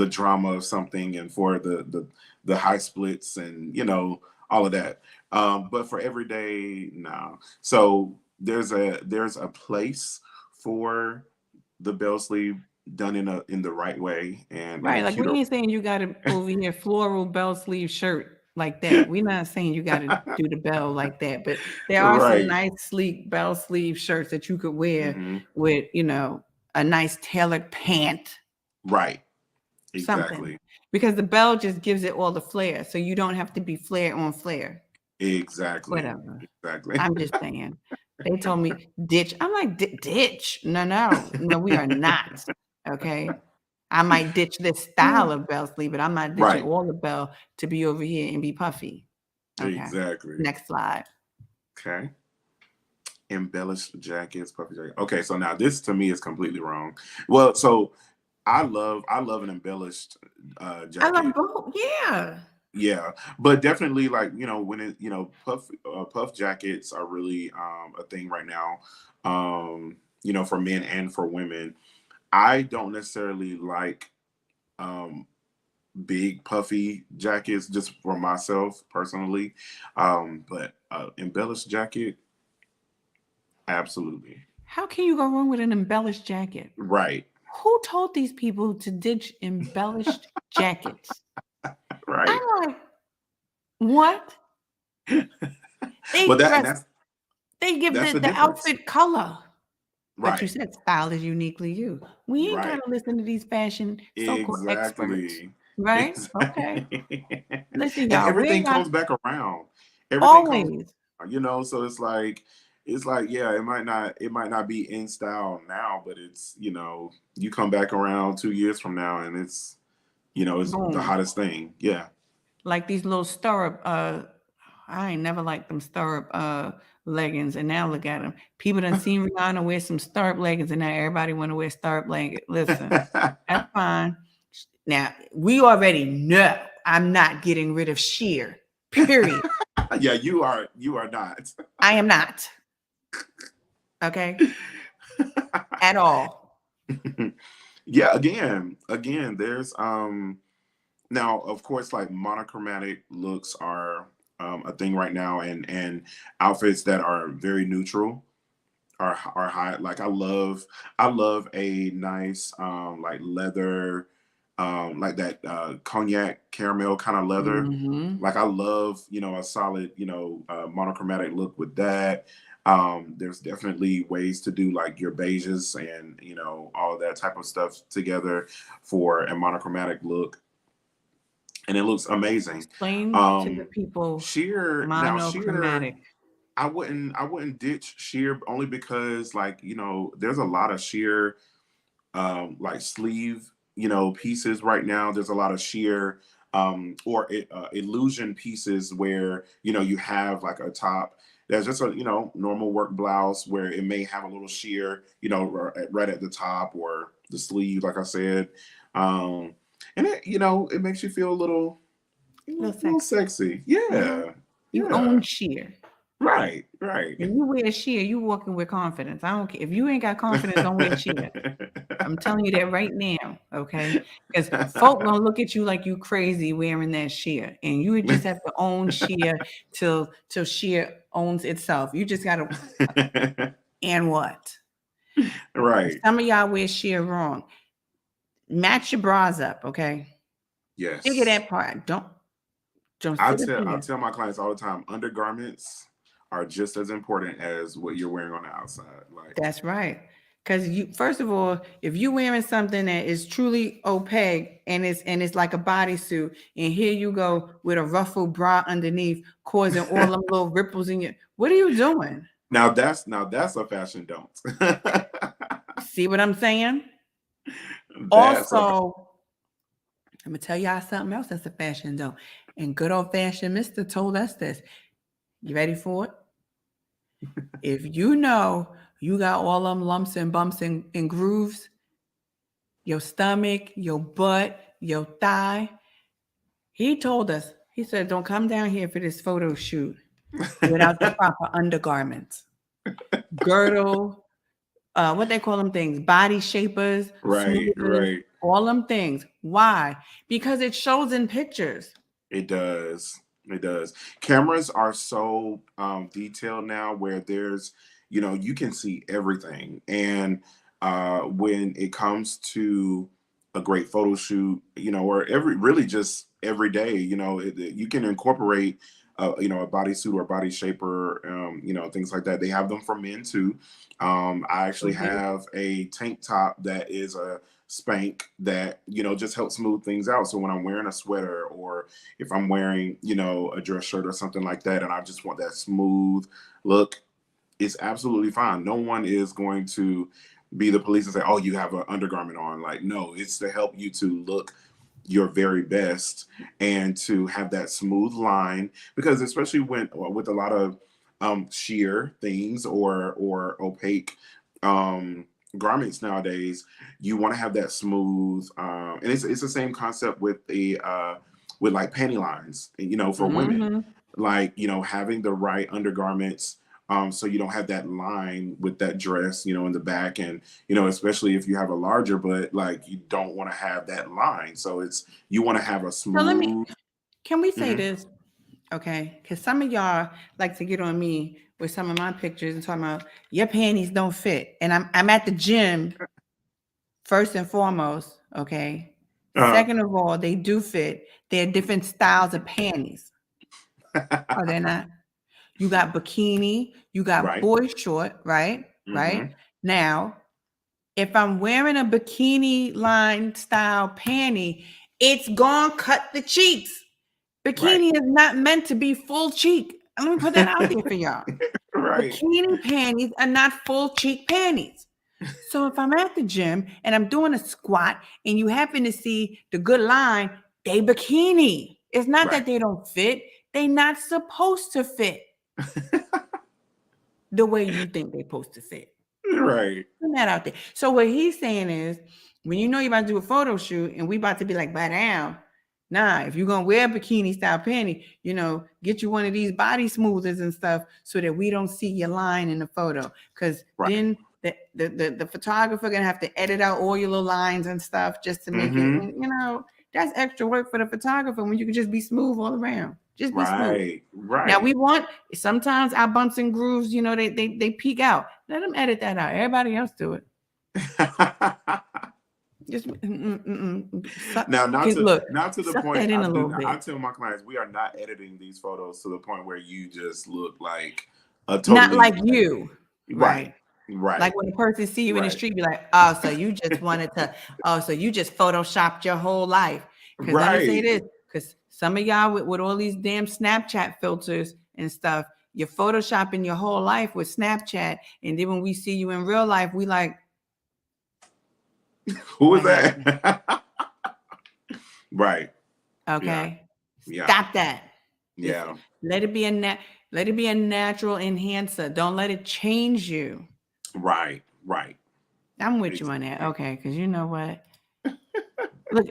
drama of something and for the high splits and all of that. But for everyday, no. So there's a place for the bell sleeve done in the right way, and right. Like we ain't saying you got to over here floral bell sleeve shirt like that. We're not saying you got to do the bell like that, but there are some nice sleek bell sleeve shirts that you could wear with a nice tailored pant. Right. Exactly. Something. Because the bell just gives it all the flair, so you don't have to be flare on flare. Exactly. Whatever. Exactly. I'm just saying. They told me ditch. I'm like, ditch. No, we are not. Okay. I might ditch this style of bell sleeve, but I'm not ditching all the bell to be over here and be puffy. Okay. Exactly. Next slide. Okay. Embellished jackets, puffy jacket. Okay, so now this to me is completely wrong. Well, so I love an embellished jacket. I love both. Yeah. Yeah, but definitely like when it puff jackets are really a thing right now. For men and for women. I don't necessarily like big puffy jackets just for myself personally, but embellished jacket, absolutely. How can you go wrong with an embellished jacket? Right. Who told these people to ditch embellished jackets? I'm Right. like, what? Well, They that and dress, they give that's the the difference. outfit color. But you Right. said style is uniquely you. We ain't got Right. to listen to these fashion so-called experts, Exactly. right? Okay. Exactly. Listen, And y'all, we everything got comes back around. Everything comes, always so it's like, yeah, it might not be in style now, but it's, you come back around 2 years from now and it's the boom. hottest thing. Yeah. Like these little stirrup, I ain't never liked them stirrup leggings, and now look at them. People done seen Rihanna wear some stirrup leggings, and now everybody want to wear stirrup leggings. Listen, that's fine. Now we already know I'm not getting rid of sheer. Period. Yeah, you are not. I am not. Okay, at all. Yeah, again, there's now, of course, like monochromatic looks are a thing right now, and outfits that are very neutral are high. Like I love a nice like leather, like that cognac caramel kind of leather. Hmm. Like I love a solid monochromatic look with that. There's definitely ways to do like your beiges and all of that type of stuff together for a monochromatic look, and it looks amazing. Explain to the Um, people sheer. monochromatic. I wouldn't ditch sheer only because like there's a lot of sheer like sleeve pieces right now. There's a lot of sheer or illusion pieces where you have like a top that's just a normal work blouse where it may have a little sheer right at the top or the sleeve, like I said. And it makes you feel a little A little little sexy. sexy. Hmm. Yeah. You own Yeah. sheer. Right. Right. When you wear sheer, you walking with confidence. I don't care. If you ain't got confidence, don't wear sheer. I'm telling you that right now, okay? Because folk gonna look at you like you crazy wearing that sheer, and you would just have to own sheer till sheer owns itself. You just gotta. And what? Right. Some of y'all wear sheer wrong. Match your bras up, okay? Figure Yes. that part. Don't I sit up tell I here. tell my clients all the time, undergarments are just as important as what you're wearing on the outside. Like, That's right. Because you, first of all, if you're wearing something that is truly opaque and it's like a bodysuit, and here you go with a ruffled bra underneath, causing all them little ripples in your. What are you doing? now that's a fashion don't. See what I'm saying? That's a Also, I'm gonna tell y'all something else that's a fashion though. And good old fashioned Mister told us this. You ready for it? If you know you got all them lumps and bumps and grooves, your stomach, your butt, your thigh. He told us, he said, don't come down here for this photo shoot without the proper undergarments, girdle, what they call them things, body shapers, right, smoothers, right. all them things. Why? Because it shows in pictures. It does. It does. Cameras are so detailed now where you can see everything. And when it comes to a great photo shoot, or really just every day, you can incorporate, a bodysuit or body shaper, things like that. They have them for men too. I actually Mhm. have a tank top that is a spank that, just helps smooth things out. So when I'm wearing a sweater or if I'm wearing, a dress shirt or something like that, and I just want that smooth look, it's absolutely fine. No one is going to be the police and say, "Oh, you have an undergarment on." Like, no, it's to help you to look your very best and to have that smooth line. Because especially when with a lot of sheer things or opaque garments nowadays, you want to have that smooth. And it's the same concept with the with like panty lines, for women, Mhm. like having the right undergarments, so you don't have that line with that dress in the back, and especially if you have a larger butt, like you don't want to have that line, so you want to have a So smooth. can we say Mhm. this? Okay. Because some of y'all like to get on me with some of my pictures and talking about your panties don't fit. And I'm at the gym first and foremost, okay? Second of all, they do fit. They're different styles of panties. Are they not? You got bikini, you got Right. boy short, right? Right. Mm-hmm. Now, if I'm wearing a bikini line style panty, it's gonna cut the cheeks. Right. Bikini is not meant to be full cheek. Let me put that out there for y'all. Right. Bikini panties are not full cheek panties. So if I'm at the gym and I'm doing a squat and you happen to see the good line, they bikini. It's not that they don't fit. They're not supposed to fit the way you think they're supposed to fit. Right. Put that out there. So what he's saying is, when you know you're about to do a photo shoot and we about to be like, buy down. Nah, if you're gonna wear a bikini style panty, you know, get you one of these body smoothers and stuff so that we don't see your line in the photo. Because then the photographer gonna have to edit out all your little lines and stuff just to make it, you know, that's extra work for the photographer when you can just be smooth all around. Just be smooth. Right. Now we want sometimes our bumps and grooves, you know, they peek out. Let them edit that out. Everybody else do it. Just now, not to the point. I tell my clients we are not editing these photos to the point where you just look like a totally not like you, right. Like when a person see you in the street, be like, "Oh, so you just wanted to? Oh, so you just photoshopped your whole life?" Because let me say this, because some of y'all with all these damn Snapchat filters and stuff, you're photoshopping your whole life with Snapchat, and then when we see you in real life, we like. Who is that? Right. Okay. Yeah. Stop that. Yeah. Let it be a natural enhancer. Don't let it change you. Right. I'm with you on that. Okay, because you know what? Look,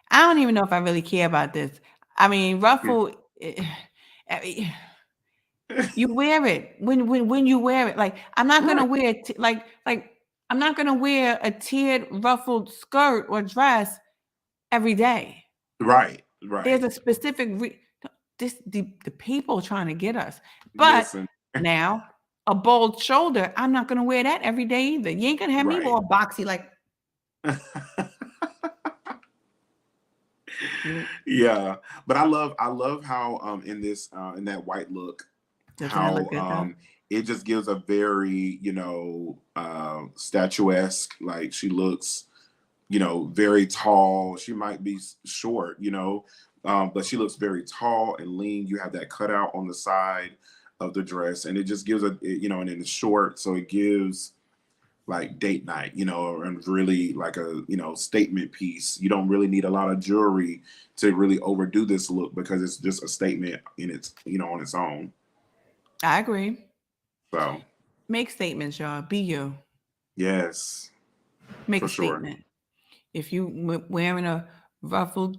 I don't even know if I really care about this. I mean, ruffle. You wear it when you wear it. Like I'm not gonna wear like I'm not gonna wear a tiered ruffled skirt or dress every day. Right. There's a specific the people trying to get us. But now a bold shoulder, I'm not gonna wear that every day either. You ain't gonna have me all boxy like. Yeah, but I love how in this in that white look, how it just gives a very, you know, statuesque, like she looks, you know, very tall. She might be short, you know, but she looks very tall and lean. You have that cutout on the side of the dress, and it just gives you know, and then it's short, so it gives like date night, you know, and really like a, you know, statement piece. You don't really need a lot of jewelry to really overdo this look because it's just a statement in its, you know, on its own. I agree. So make statements, y'all. Be you. Yes. Make a statement. If you wearing a ruffled,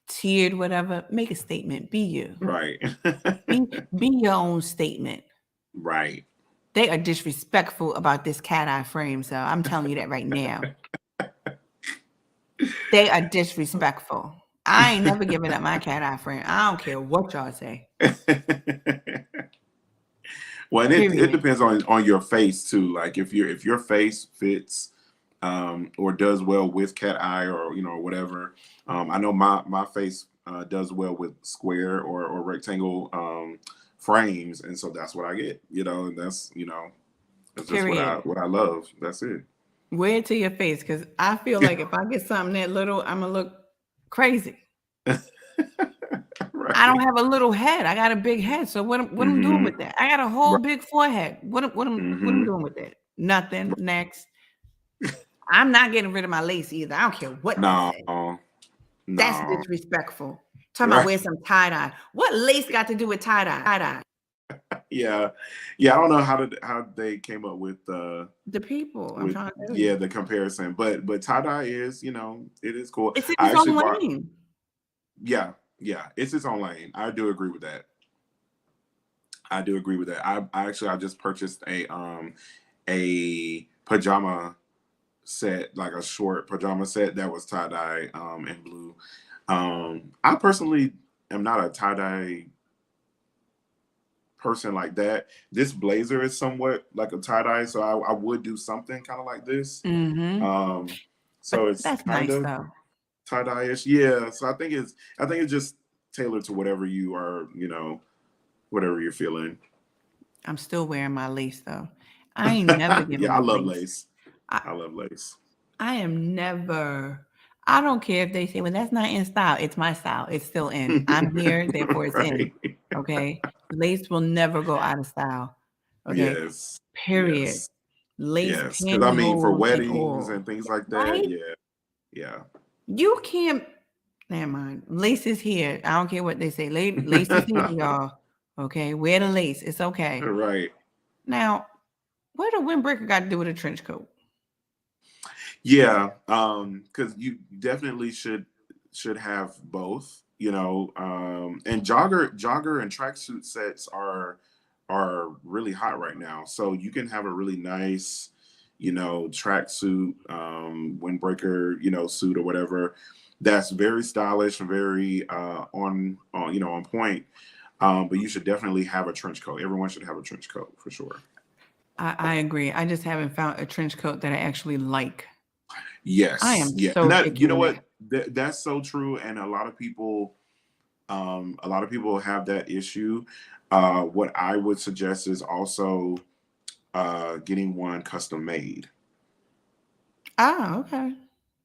tiered, whatever, make a statement. Be you. Right. be your own statement. Right. They are disrespectful about this cat eye frame, so I'm telling you that right now. They are disrespectful. I ain't never giving up my cat eye frame. I don't care what y'all say. Well, and it depends on your face too. Like if your face fits or does well with cat eye or, you know, whatever. I know my face does well with square or rectangle frames, and so that's what I get, you know, and that's, you know, that's just what I love. That's it. Wear it to your face, because I feel like if I get something that little, I'm gonna look crazy. Right. I don't have a little head. I got a big head. So what I'm doing with that? I got a whole big forehead. What I'm doing with that? Nothing. Next. I'm not getting rid of my lace either. I don't care what they say. No. That's disrespectful. Talking about wear some tie-dye. What lace got to do with tie-dye? Yeah. I don't know how they came up with the people. I'm trying to tell you. The comparison. But tie-dye is, you know, it is cool. It's its own lane. Yeah, it's its own lane. I do agree with that. I just purchased a pajama set, like a short pajama set that was tie-dye and blue. I personally am not a tie-dye person like that. This blazer is somewhat like a tie-dye, so I would do something kind of like this. So But it's that's kind nice of though. tie-dye-ish. Yeah. So I think it's just tailored to whatever you are, whatever you're feeling. I'm still wearing my lace though. I ain't never Yeah, given I up love lace. lace. I love lace. I am never. I don't care if they say, well, that's not in style. It's my style. It's still in. I'm here, therefore it's in. Right. Okay. Lace will never go out of style. Okay. Yes. Period. Yes. Lace Yes. Because I mean, for pantyhose and weddings all. and things like that, Right? yeah. Yeah. You can't. Never mind. Lace is here. I don't care what they say. Lace is here, y'all. Okay. Wear the lace. It's okay. Right. Now, what a windbreaker got to do with a trench coat? Yeah. Because you definitely should have both, and jogger and tracksuit sets are really hot right now. So you can have a really nice, tracksuit, windbreaker, suit or whatever. That's very stylish, very on point. But you should definitely have a trench coat. Everyone should have a trench coat for sure. I agree. I just haven't found a trench coat that I actually like. Yes. I am Yeah. so And that, picky you know with what? That's so true. And a lot of people have that issue. What I would suggest is also getting one custom made. Okay.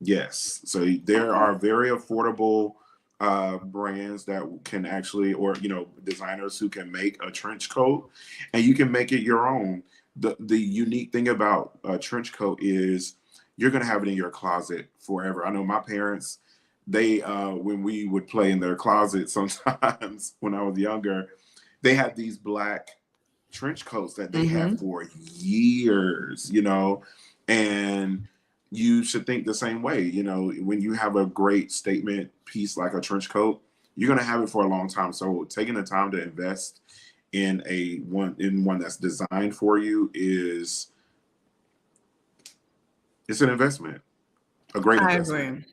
Yes. So there are very affordable brands that can actually, or designers who can make a trench coat, and you can make it your own. The unique thing about a trench coat is you're gonna have it in your closet forever. I know my parents, they when we would play in their closet sometimes when I was younger, they had these black trench coats that they had for years, and you should think the same way. When you have a great statement piece like a trench coat, you're going to have it for a long time. So taking the time to invest in one that's designed for you it's an investment, a great I investment.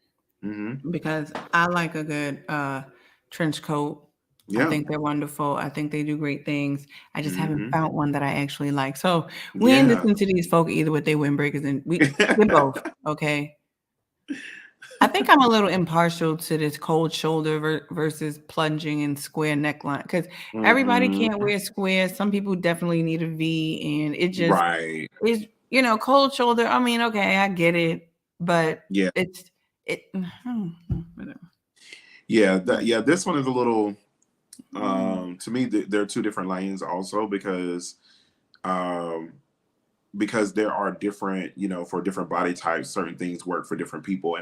agree. Because I like a good trench coat. I Yeah. think they're wonderful. I think they do great things. I just haven't Mm-hmm. found one that I actually like. So we ain't Yeah. listening to these folk either with their windbreakers, and we're both okay. I think I'm a little impartial to this cold shoulder versus plunging and square neckline because everybody can't wear squares. Some people definitely need a V, and it just Right. is, cold shoulder. I mean, okay, I get it, but Yeah. whatever. Yeah. This one is a little. To me, there are two different lanes also because there are different, for different body types, certain things work for different people,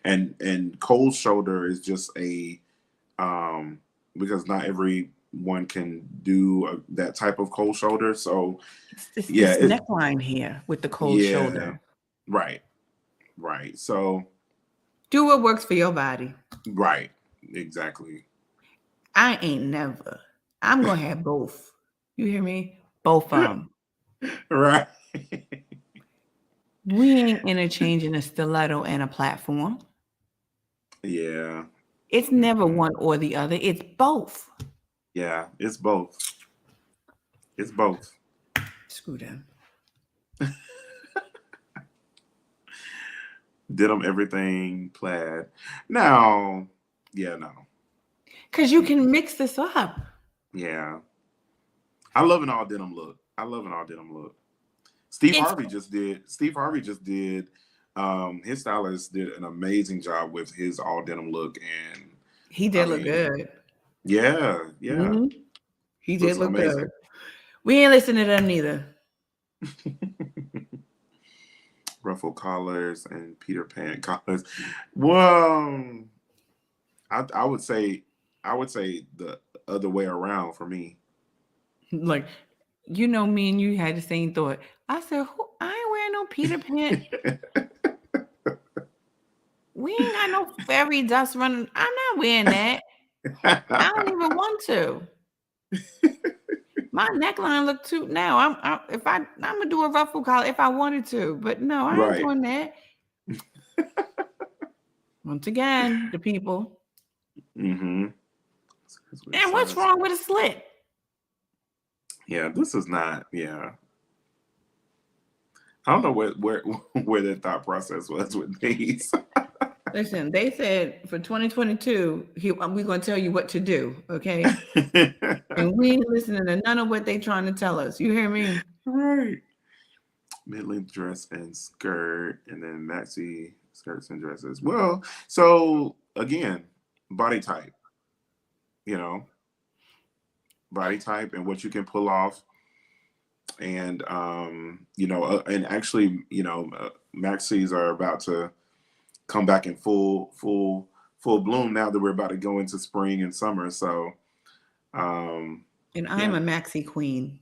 and cold shoulder is just a because not everyone can do that type of cold shoulder. So It's yeah, this neckline here with the cold shoulder. Right. So Do what works for your body. right, exactly. I ain't never. I'm gonna have both. You hear me? Both of them. Right. We ain't interchanging a stiletto and a platform. Yeah. It's never one or the other. It's both. Yeah, it's both. It's both. Screw them. Denim everything plaid. Now, no. Because you can mix this up. Yeah. I love an all denim look. Steve Harvey just did. His stylist did an amazing job with his all denim look, and he did look good. Yeah. He did look good. We ain't listening to them neither. Ruffle collars and Peter Pan collars. Well, I would say the other way around for me. Like, me and you had the same thought. I said, I ain't wearing no Peter Pan. We ain't got no fairy dust running. I'm not wearing that. I don't even want to. My neckline look too. Now I'm gonna do a ruffle collar if I wanted to, but no, I ain't doing that. Once again, the people. Mm-hmm. And what's wrong with a slit? Yeah, this is not. Yeah, I don't know where their thought process was with these. Listen, they said for 2022, we're going to tell you what to do, okay? And we ain't listening to none of what they trying to tell us. You hear me? Right. Mid-length dress and skirt, and then maxi skirts and dresses. Well, so again, body type. You know, body type and what you can pull off, and and actually, maxis are about to come back in full bloom now that we're about to go into spring and summer. So, And I'm yeah, a maxi queen.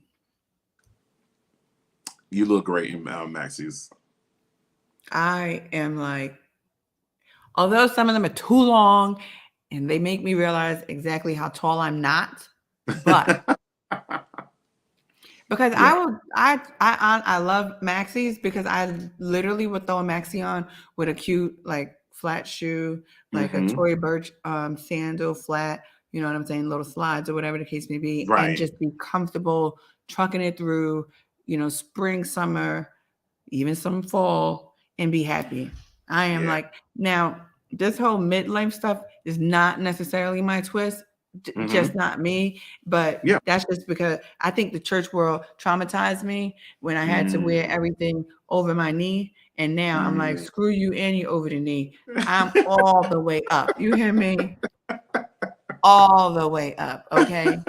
you look great in maxis. I am like, although some of them are too long and they make me realize exactly how tall I'm not, but because Yeah. I love maxis because I literally would throw a maxi on with a cute like flat shoe, like a Hmm. Tory Burch sandal flat, you know what I'm saying, little slides or whatever the case may be, and Right. just be comfortable trucking it through, spring, summer, even some fall, and be happy. I am Yeah. like, now this whole mid-length stuff is not necessarily my twist, just Hmm. not me, but Yeah. that's just because I think the church world traumatized me when I had to wear Mm. everything over my knee. And now I'm like, Mm. screw you and you over the knee. I'm all the way up. You hear me? All the way up. Okay.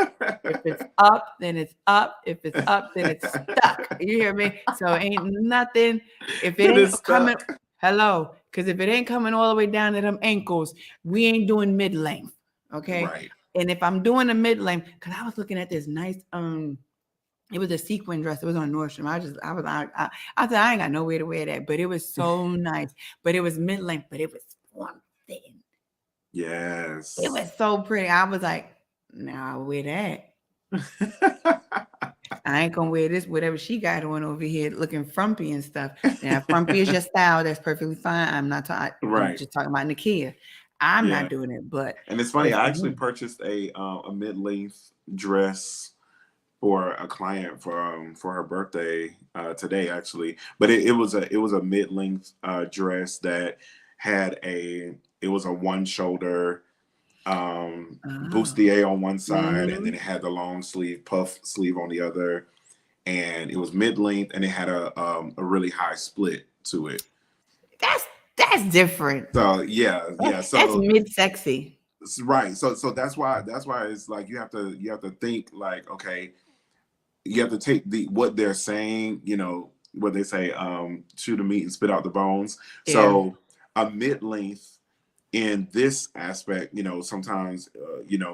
If it's up, then it's up. If it's up, then it's stuck. You hear me? So ain't nothing. If it It ain't is coming, stuck. hello. Because if it ain't coming all the way down to them ankles, we ain't doing mid length. Okay. Right. And if I'm doing a mid length, because I was looking at this nice it was a sequin dress. It was on Nordstrom. I said I ain't got nowhere to wear that, but it was so nice. But it was mid length, but it was form fitting. It Yes. was so pretty. I was like, nah, I'll wear that. I ain't gonna wear this, whatever she got on over here, looking frumpy and stuff. Now, if frumpy is your style, that's perfectly fine. I'm not talking. I'm Right. just talking about Nakia. I'm Yeah. not doing it, but And it's funny. if I actually purchased a mid-length dress for a client for her birthday today, actually. But it was a mid-length dress that had it was a one shoulder oh, bustier on one side, and mm-hmm. then it had the long sleeve puff sleeve on the other, and it was mid-length, and it had a really high split to it. That's different. So yeah. That's So mid sexy. right. So that's why it's like you have to think like, okay, you have to take what they're saying, what they say, chew the meat and spit out the bones. Yeah, So a mid-length in this aspect, sometimes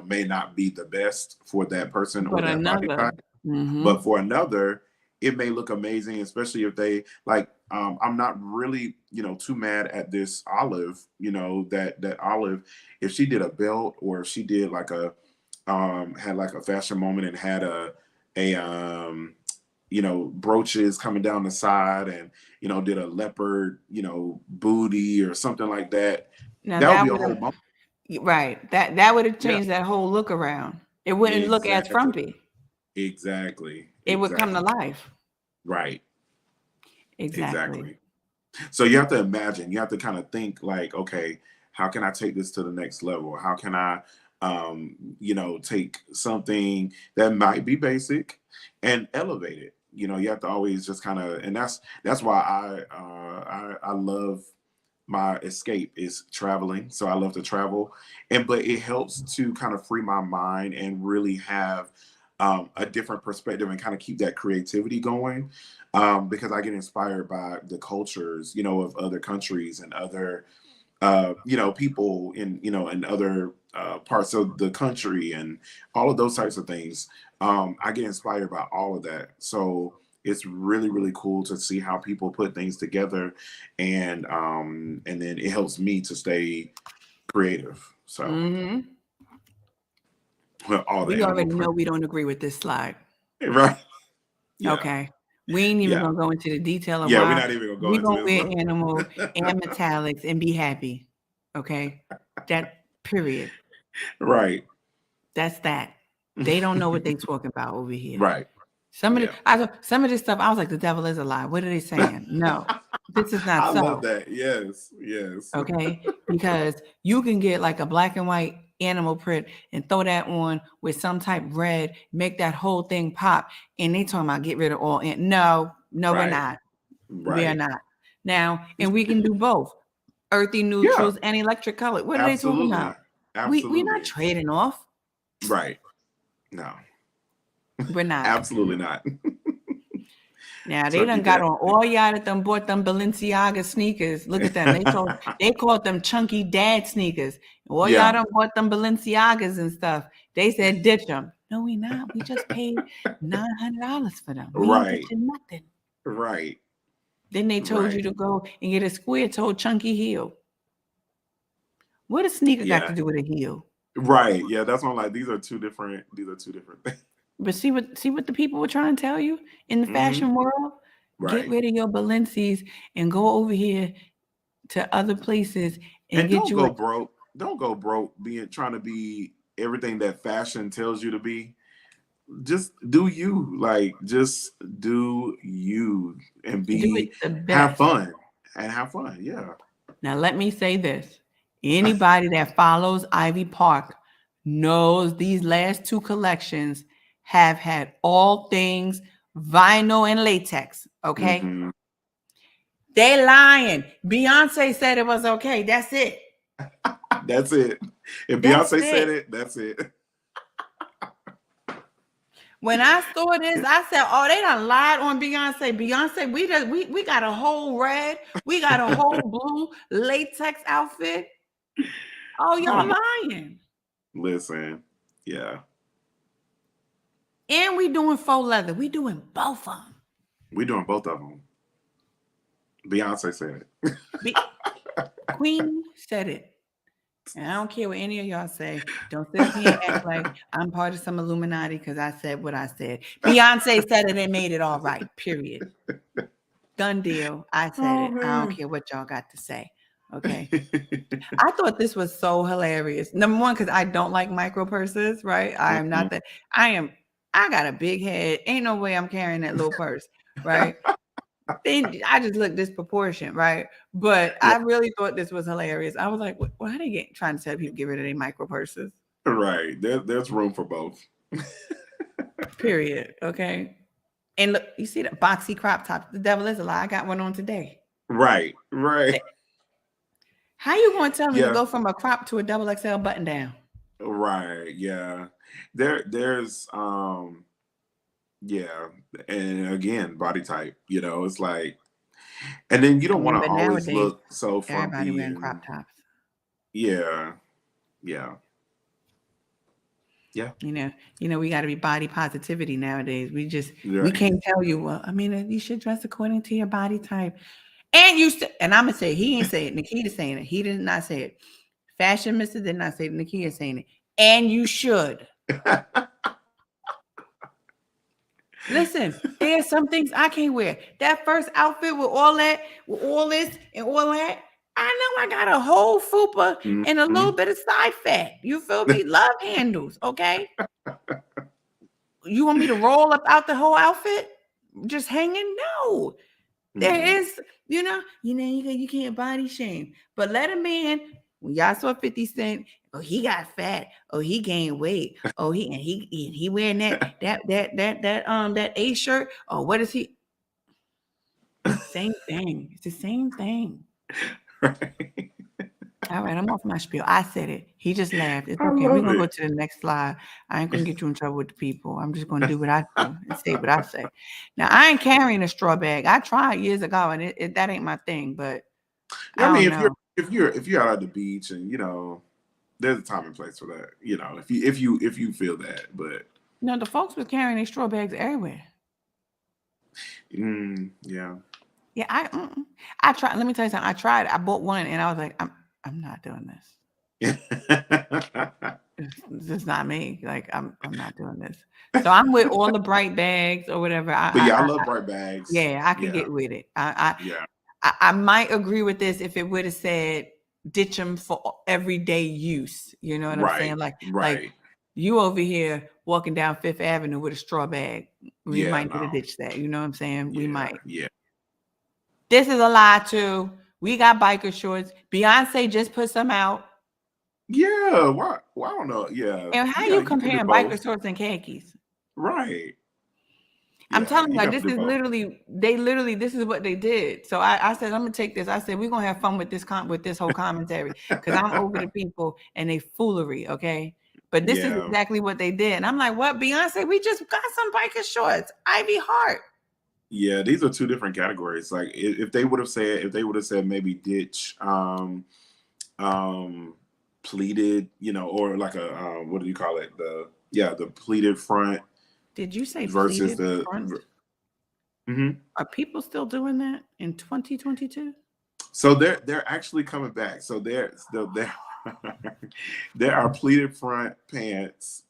may not be the best for that person or but that body another. type. Mm-hmm. But for another, it may look amazing, especially if they like. I'm not really, too mad at this Olive. That Olive, if she did a belt or if she did like had like a fashion moment and had a brooches coming down the side, and did a leopard booty or something like that. Now That would that be a would whole have moment. right. That would have Yeah, changed that whole look around. It wouldn't look as exactly, frumpy. exactly, It would come to exactly. life. Right, Exactly. exactly. So you have to imagine, you have to kind of think like, okay, how can I take this to the next level? How can I, take something that might be basic and elevate it? You have to always just kind of, and that's why I love my escape is traveling. So I love to travel, but it helps to kind of free my mind and really have a different perspective and kind of keep that creativity going, because I get inspired by the cultures, of other countries and other people in other parts of the country and all of those types of things. I get inspired by all of that. So it's really, really cool to see how people put things together, and then it helps me to stay creative. So Mm-hmm. all the We animal already know print, we don't agree with this slide. right? Yeah, Okay. We ain't even yeah, gonna go into the detail of yeah. We're why not even gonna go we into gonna this wear one. animal and metallics and be happy. Okay. That period. Right, That's that. They don't know what they talking about over here. right. Some of Yeah. some of this stuff, I was like, the devil is a lie. What are they saying? No, this is not I so. love that. Yes. Yes. Okay, because you can get like a black and white animal print and throw that on with some type of red, make that whole thing pop, and they talking about get rid of all. No, we're Right. not. We are Right. not. Now, and we can do both, earthy neutrals and electric color. What are they talking Absolutely. about? We're not Absolutely. trading off. Right. No. We're not. Absolutely not. Now they Turkey done got Day. on all y'all that done bought them Balenciaga sneakers. Look at them. They called them chunky dad sneakers. All y'all Yeah. done bought them Balenciagas and stuff. They said ditch them. No, we not. We just paid $900 for them. We ain't Right. ditching nothing. Right. Then they told you to go and get a square-toed chunky heel. What a sneaker got to do with a heel? Right. Yeah, that's what I'm like. These are two different things. But see what the people were trying to tell you in the fashion world? Right. Get rid of your Balenci's and go over here to other places and get don't you go broke. Don't go broke trying to be everything that fashion tells you to be. Just do you. Like, just do you and have fun. And have fun. Yeah. Now let me say this. Anybody that follows Ivy Park knows these last two collections have had all things vinyl and latex. Okay. Mm-hmm. They lying. Beyonce said it was okay. That's it. That's it. If Beyonce said it, that's it. When I saw this, I said, "Oh, they done lied on Beyonce. Beyonce, we got a whole red, we got a whole blue latex outfit. Oh, y'all lying." Listen, yeah. And we doing faux leather. We doing both of them. We doing both of them. Beyonce said it. Queen said it. And I don't care what any of y'all say. Don't sit here and act like I'm part of some Illuminati because I said what I said. Beyonce said it and made it all right, period. Done deal. I said it. I don't care what y'all got to say. Okay. I thought this was so hilarious. Number one, because I don't like micro purses, right? I am not that. I got a big head. Ain't no way I'm carrying that little purse, right? I just look disproportionate, right? But I really thought this was hilarious. I was like, why are they trying to tell people to get rid of their micro purses? Right. There's room for both. Period. Okay. And look, you see the boxy crop top. The devil is a lie. I got one on today. Right. How you going to tell me to go from a crop to a double XL button down? Right. Yeah. There's yeah. And again, body type, it's like, and then you don't want to always look so frumpy. Everybody wearing crop tops. Yeah. You know, we got to be body positivity nowadays. We can't tell you, well, I mean, you should dress according to your body type. And and I'm going to say, he ain't say it. Nikita's saying it. He did not say it. Fashion Mister did not say it. Nikita's saying it. And you should. Listen, there's some things I can't wear. That first outfit with all that, with all this and all that, I know I got a whole fupa and a little bit of side fat. You feel me? Love handles, okay? You want me to roll up out the whole outfit? Just hanging? No. There is, you can't body shame. But let a man, when y'all saw 50 Cent, oh, he got fat. Oh, he gained weight. Oh, he wearing that A shirt. Oh, what is he? Same thing. It's the same thing. Right. All right, I'm off my spiel. I said it. He just laughed. It's okay. We're gonna go to the next slide. I ain't gonna get you in trouble with the people. I'm just gonna do what I do and say what I say. Now, I ain't carrying a straw bag. I tried years ago, and that ain't my thing. But I mean, if you're out at the beach and there's a time and place for that. If you feel that, but no, the folks was carrying their straw bags everywhere. Yeah. Yeah, I tried. Let me tell you something. I tried. I bought one, and I was like, I'm not doing this. This is not me. Like, I'm not doing this. So I'm with all the bright bags or whatever. I love bright bags. Yeah, I can get with it. I might agree with this if it would have said ditch them for everyday use. You know what I'm saying? Like you over here walking down Fifth Avenue with a straw bag. We Yeah, might need to no. ditch that. You know what I'm saying? We Yeah, might. yeah. This is a lie too. We got biker shorts. Beyonce just put some out. Yeah, why? Well, I don't know. Yeah, And how you you can do comparing both. biker shorts and khakis? Right. I'm Yeah, telling you you, got to this do is both. literally, this is what they did. So I said, I'm gonna take this. I said, we're gonna have fun with this with this whole commentary because I'm over the people and they foolery, okay? But this is Yeah. exactly what they did. And I'm like, what, Beyonce? We just got some biker shorts. Ivy Hart. Yeah, these are two different categories. Like if they would have said maybe ditch pleated, or like a what do you call it? The pleated front Did you say versus pleated the front? Mhm. Are people still doing that in 2022? So they're actually coming back. So there there are pleated front pants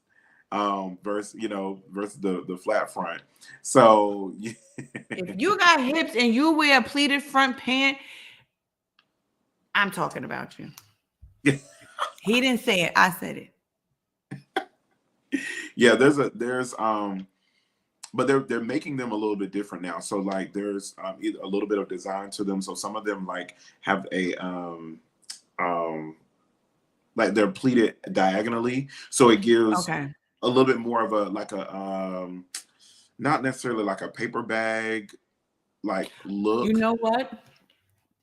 versus the flat front. So If you got hips and you wear a pleated front pant, I'm talking about you. He didn't say it. I said it. yeah, but they're making them a little bit different now. So like there's a little bit of design to them. So some of them like have a like they're pleated diagonally, so it gives Okay. a little bit more of not necessarily like a paper bag like You look. know what?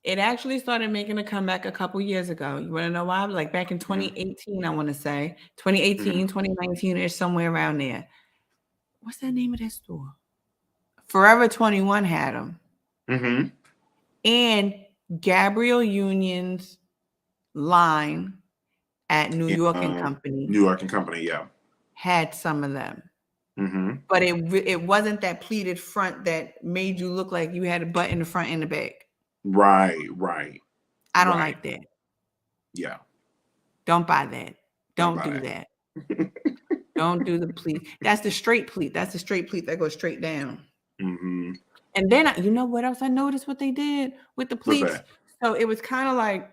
It actually started making a comeback a couple years ago. You want to know why? Like back in Mhm, 2018, I want to say mhm, 2018, 2019-ish, somewhere around there. What's that name of that store? Forever 21 had them. mhm. And Gabrielle Union's line at New In, York and Company New York and Company, yeah. had some of them. Mhm. But it wasn't that pleated front that made you look like you had a butt in the front and the back. Right, right, I don't right. like that. Yeah, Don't buy that. don't Don't buy do that. that. Don't do the pleat. That's the straight pleat. That's the straight pleat that goes straight down. Mhm. And then you know what else I noticed what they did with the What's pleats? that? So it was kind of like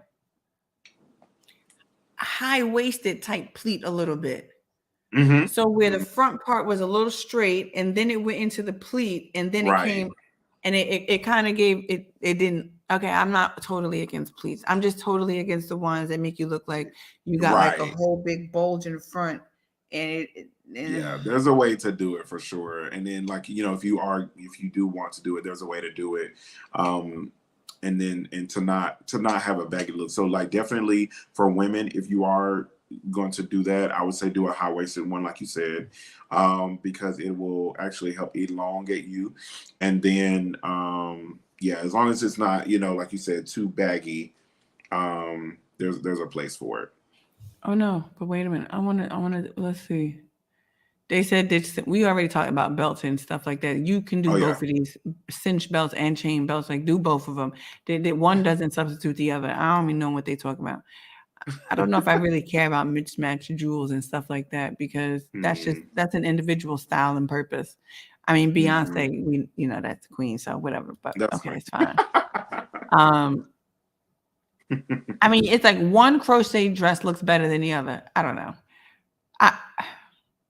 high-waisted type pleat a little bit. Mhm. So where the Mhm. front part was a little straight and then it went into the pleat and then it Right, came and it kind of gave it didn't. Okay, I'm not totally against pleats. I'm just totally against the ones that make you look like you got like a right. whole big bulge in front and Yeah, there's a way to do it for sure. And then like, if you do want to do it, there's a way to do it. And to not have a baggy look. So like definitely for women, if you are going to do that, I would say do a high-waisted one, like you said, because it will actually help elongate you. And then yeah, as long as it's not, like you said, too baggy, there's a place for it. oh no, but wait a minute. I want to let's see. They said that we already talked about belts and stuff like that. You can do Oh both yeah. of these cinch belts and chain belts. Like do both of them. One doesn't substitute the other. I don't even know what they talk about. I don't know if I really care about mismatched jewels and stuff like that because Mhm. that's an individual style and purpose. I mean, Mhm. Beyonce, that's the queen, so whatever. But That's okay, fine. it's fine. Um, I mean, it's like one crochet dress looks better than the other. I don't know. I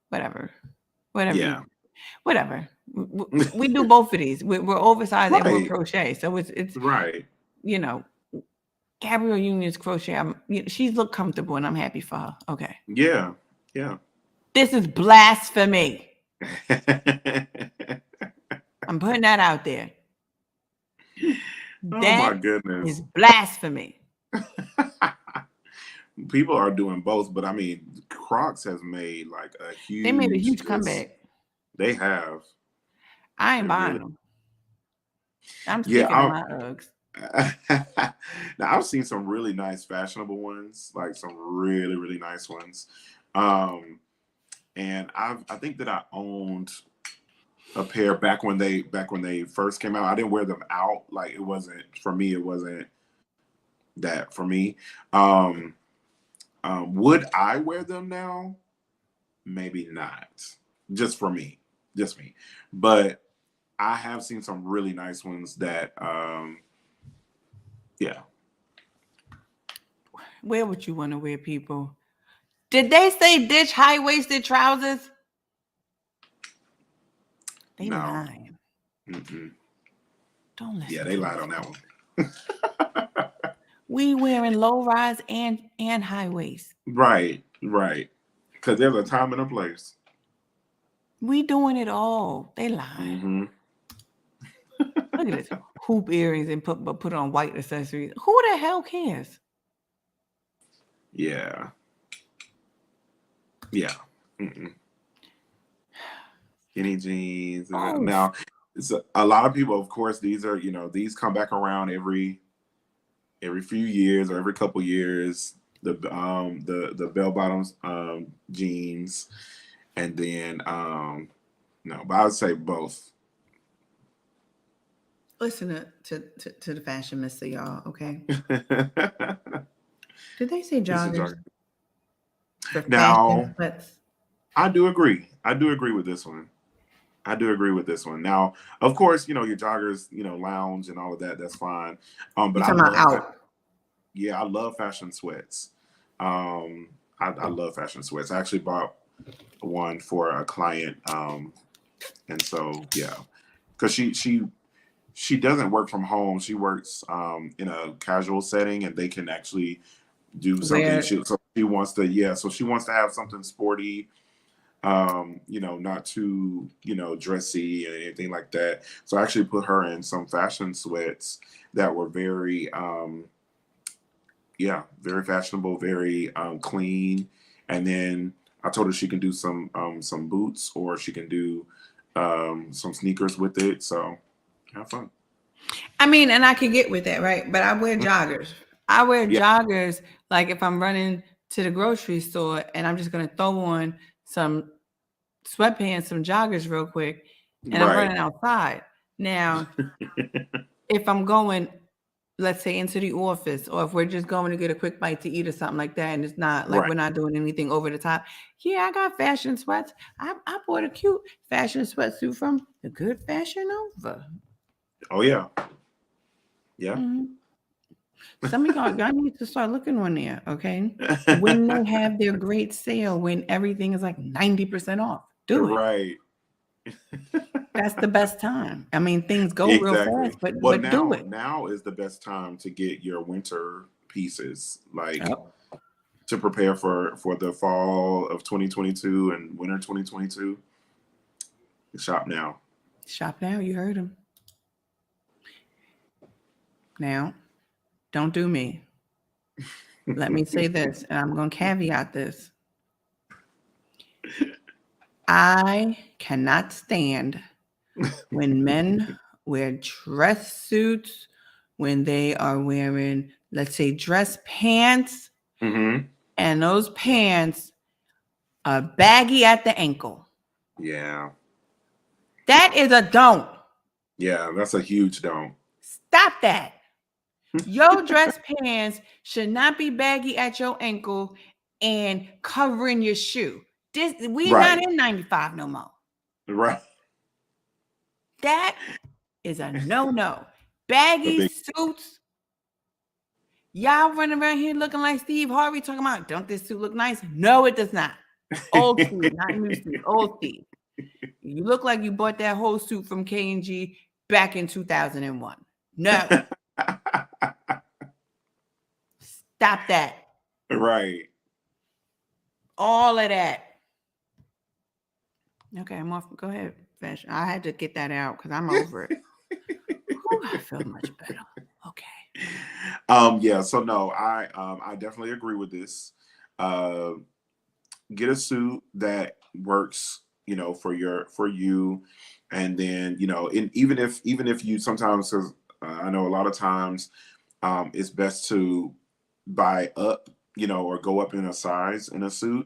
whatever, whatever Yeah. you, whatever. We do both of these. We're oversized and we're Right. crochet, so it's Right. you know. Gabrielle Union's crochet. She's look comfortable, and I'm happy for her. Okay. Yeah. Yeah. This is blasphemy. I'm putting that out there. Oh my That is goodness. blasphemy. People are doing both, but I mean, Crocs has made like a They made a huge huge just comeback. they have. I ain't They buying really them. I'm yeah, sticking to my Uggs. now I've seen some really nice fashionable ones, like some really, really nice ones. Um and I think that I owned a pair back when they first came out. I didn't wear them out. Like it wasn't that for me. Um would I wear them now? Maybe not. Just for me. Just me. But I have seen some really nice ones that yeah. Where would you want to wear, people? Did they say ditch high-waisted trousers? They No. lying. Mm-mm. Don't listen. Yeah, they lied on that one. We wearing low rise and high waist. Right. Because there's a time and a place. We doing it all. They lying. Mm-hmm. Look at this. Hoop earrings and put on white accessories. Who the hell cares? Yeah. Mm-mm. Skinny jeans. Oh. Now, it's a lot of people, of course, these are, these come back around every few years or every couple years. The bell bottoms jeans, and then no, but I would say both. Listen to the fashion mister, y'all. Okay. Did they say joggers? For Now, sweats? I do agree. With this one. Now, of course, your joggers, lounge and all of that. That's fine. But You talking about out? Yeah, I love fashion sweats. I love fashion sweats. I actually bought one for a client, and so yeah, because she doesn't work from home. She works in a casual setting, and they can actually do something. So she wants to have something sporty. Not too, dressy and anything like that. So I actually put her in some fashion sweats that were very, very fashionable, very clean. And then I told her she can do some boots, or she can do some sneakers with it. So have fun. I mean, and I can get with that, right? But I wear joggers. I wear joggers like if I'm running to the grocery store and I'm just gonna throw on some sweatpants, some joggers real quick, and I'm running outside. Now, if I'm going, let's say, into the office, or if we're just going to get a quick bite to eat or something like that, and it's not like we're not doing anything over the top. Yeah, I got fashion sweats. I bought a cute fashion sweatsuit from the Good Fashion Nova. Oh yeah. Yeah. Mm-hmm. Some of y'all need to start looking on there, okay? When they have their great sale, when everything is like 90% off, do it. Right. That's the best time. I mean, things go real fast, but do it. Now is the best time to get your winter pieces, like to prepare for the fall of 2022 and winter 2022. Shop now. Shop now. You heard him. Now, don't do me. Let me say this, and I'm going to caveat this. I cannot stand when men wear dress suits, when they are wearing, let's say, dress pants, and those pants are baggy at the ankle. Yeah. That is a don't. Yeah, that's a huge don't. Stop that. Your dress pants should not be baggy at your ankle and covering your shoe. We're not in 95 no more. Right. That is a no-no. Baggy suits. Y'all running around here looking like Steve Harvey talking about, don't this suit look nice? No, it does not. Old Steve, not new Steve. Old Steve. You look like you bought that whole suit from K&G back in 2001. No. Stop that. Right. All of that. Okay, I'm off. Go ahead, fashion. I had to get that out because I'm over it. Ooh, I feel much better. Okay. Yeah. So no, I definitely agree with this. Get a suit that works, for you, and then even if you sometimes, I know a lot of times, it's best to buy up, or go up in a size in a suit,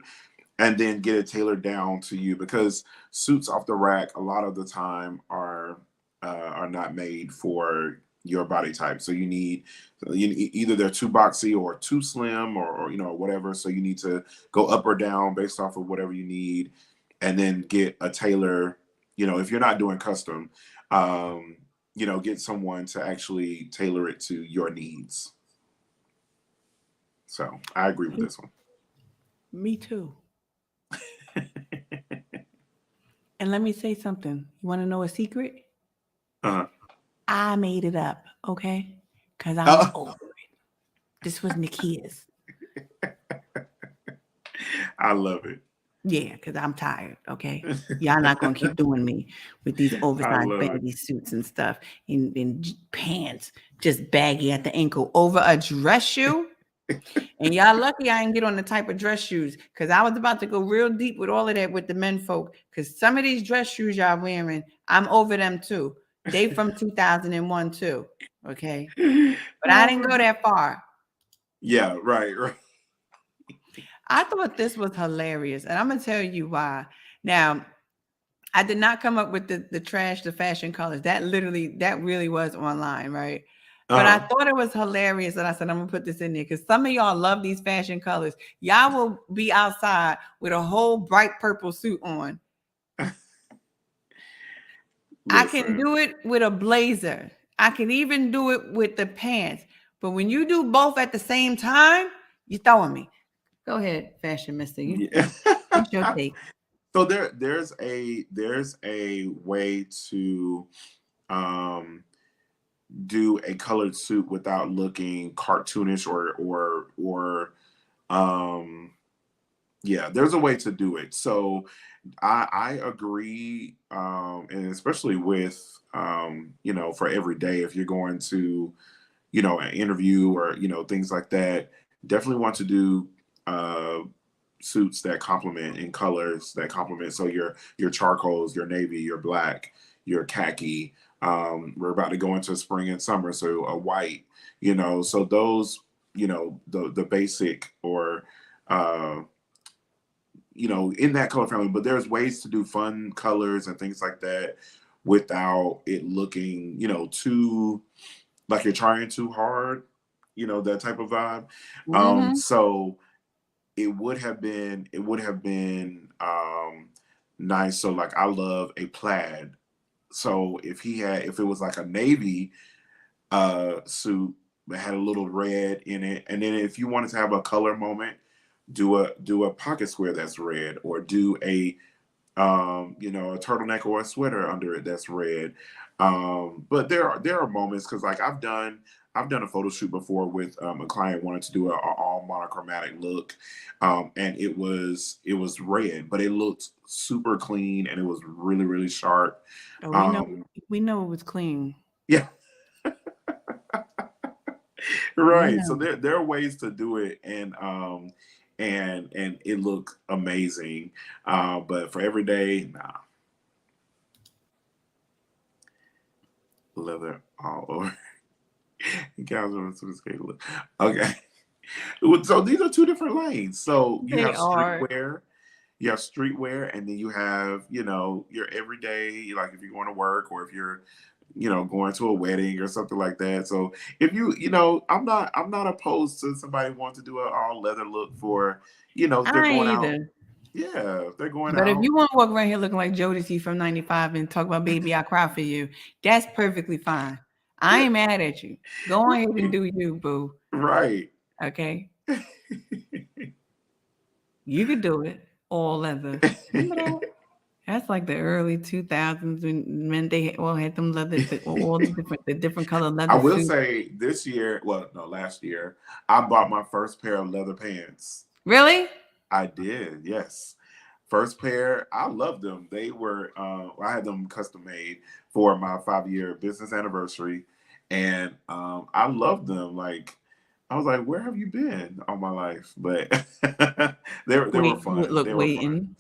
and then get it tailored down to you, because suits off the rack a lot of the time are not made for your body type. So you need either they're too boxy or too slim, or whatever. So you need to go up or down based off of whatever you need, and then get a tailor. If you're not doing custom, get someone to actually tailor it to your needs. So I agree with this one. Me too. And let me say something. You want to know a secret? Uh-huh. I made it up, okay? Because I'm Oh, over it. This was Nikia's. I love it. Yeah, because I'm tired, okay? Y'all not going to keep doing me with these I oversized love it. baggy suits and stuff in pants, just baggy at the ankle over a dress shoe. And y'all lucky I didn't get on the type of dress shoes because I was about to go real deep with all of that with the men folk because some of these dress shoes y'all wearing, I'm over them too. They from 2001 too, okay? But I Oh didn't my go God. that far. Yeah, right. I thought this was hilarious, and I'm gonna tell you why. Now, I did not come up with the fashion colors. That really was online, right? But I Uh-huh. thought it was hilarious, and I said I'm gonna put this in there because some of y'all love these fashion colors. Y'all will be outside with a whole bright purple suit on. I can Listen, do it with a blazer. I can even do it with the pants. But when you do both at the same time, you're throwing me. Go ahead, fashion mister. yeah. What's your take? So there's a way to um do a colored suit without looking cartoonish or um yeah, there's a way to do it. So I agree, and especially with for every day, if you're going to an interview or things like that, definitely want to do uh suits that complement in colors that complement. So your charcoals, your navy, your black, your khaki. We're about to go into spring and summer, so a white. So those the basic or uh, in that color family. But there's ways to do fun colors and things like that without it looking too like you're trying too hard. That type of vibe. Mm-hmm. So it would have been nice. So like I love a plaid. So if it was like a navy suit that had a little red in it, and then if you wanted to have a color moment, do a pocket square that's red, or do a turtleneck or a sweater under it that's red. But there are moments because like I've done a photo shoot before with a client wanted to do a all monochromatic look, and it was red, but it looked super clean and it was really really sharp. Oh, Um, we know it was clean. yeah, We right. So know. there are ways to do it, and it looked amazing. But for every day, nah, leather all over. Guys are to the scale. Okay. So these are two different lanes. So you They have are. streetwear, and then you have, your everyday, like if you're going to work or if you're, going to a wedding or something like that. So if I'm not opposed to somebody wanting to do an all leather look for, if they're I going ain't out. either. Yeah, if they're going But if out. you want to walk around here looking like Jodeci from 95 and talk about baby, I cry for you, that's perfectly fine. I Yeah, ain't mad at you. Go on ahead and right. do you, boo. Right. Okay. You could do it. All leather. Remember that? That's like the early 2000s when men they all had them leather, all the different color I leather will suits. say this year, well, no, last year, I bought my first pair of leather pants. Really? I did, yes. First pair, I loved them. They were, I had them custom made for my 5-year business anniversary, and I loved them. Like, I was like, "Where have you been all my life?" But they were Wait, fun. look, They were fun. waiting.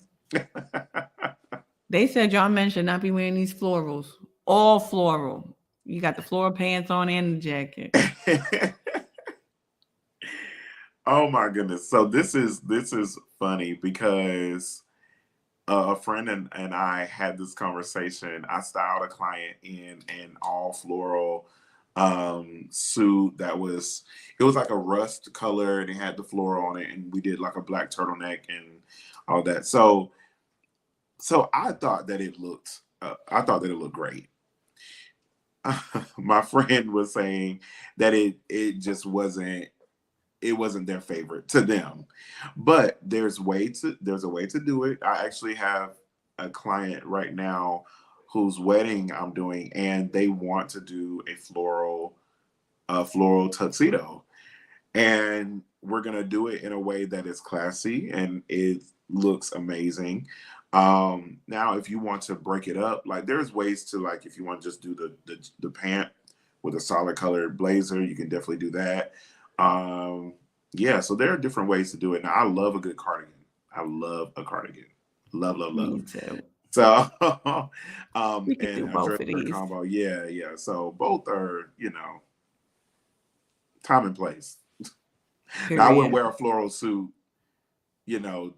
They said y'all men should not be wearing these florals. All floral. You got the floral pants on and the jacket. Oh my goodness! So this is funny because a friend and I had this conversation. I styled a client in an all floral suit it was like a rust color and it had the floral on it, and we did like a black turtleneck and all that. So I thought that it looked great. My friend was saying that it just wasn't their favorite to them, but there's a way to do it. I actually have a client right now whose wedding I'm doing, and they want to do a floral tuxedo, and we're gonna do it in a way that is classy and it looks amazing. Now, if you want to break it up, like there's ways to, like, if you want to just do the pant with a solid colored blazer, you can definitely do that. Yeah, so there are different ways to do it. Now, I love a good cardigan. I love a cardigan. Love, love, love. Me too. So, We could do and a both dress of shirt these. combo. Yeah, yeah. So both are, time and place. Now, I wouldn't Period. wear a floral suit,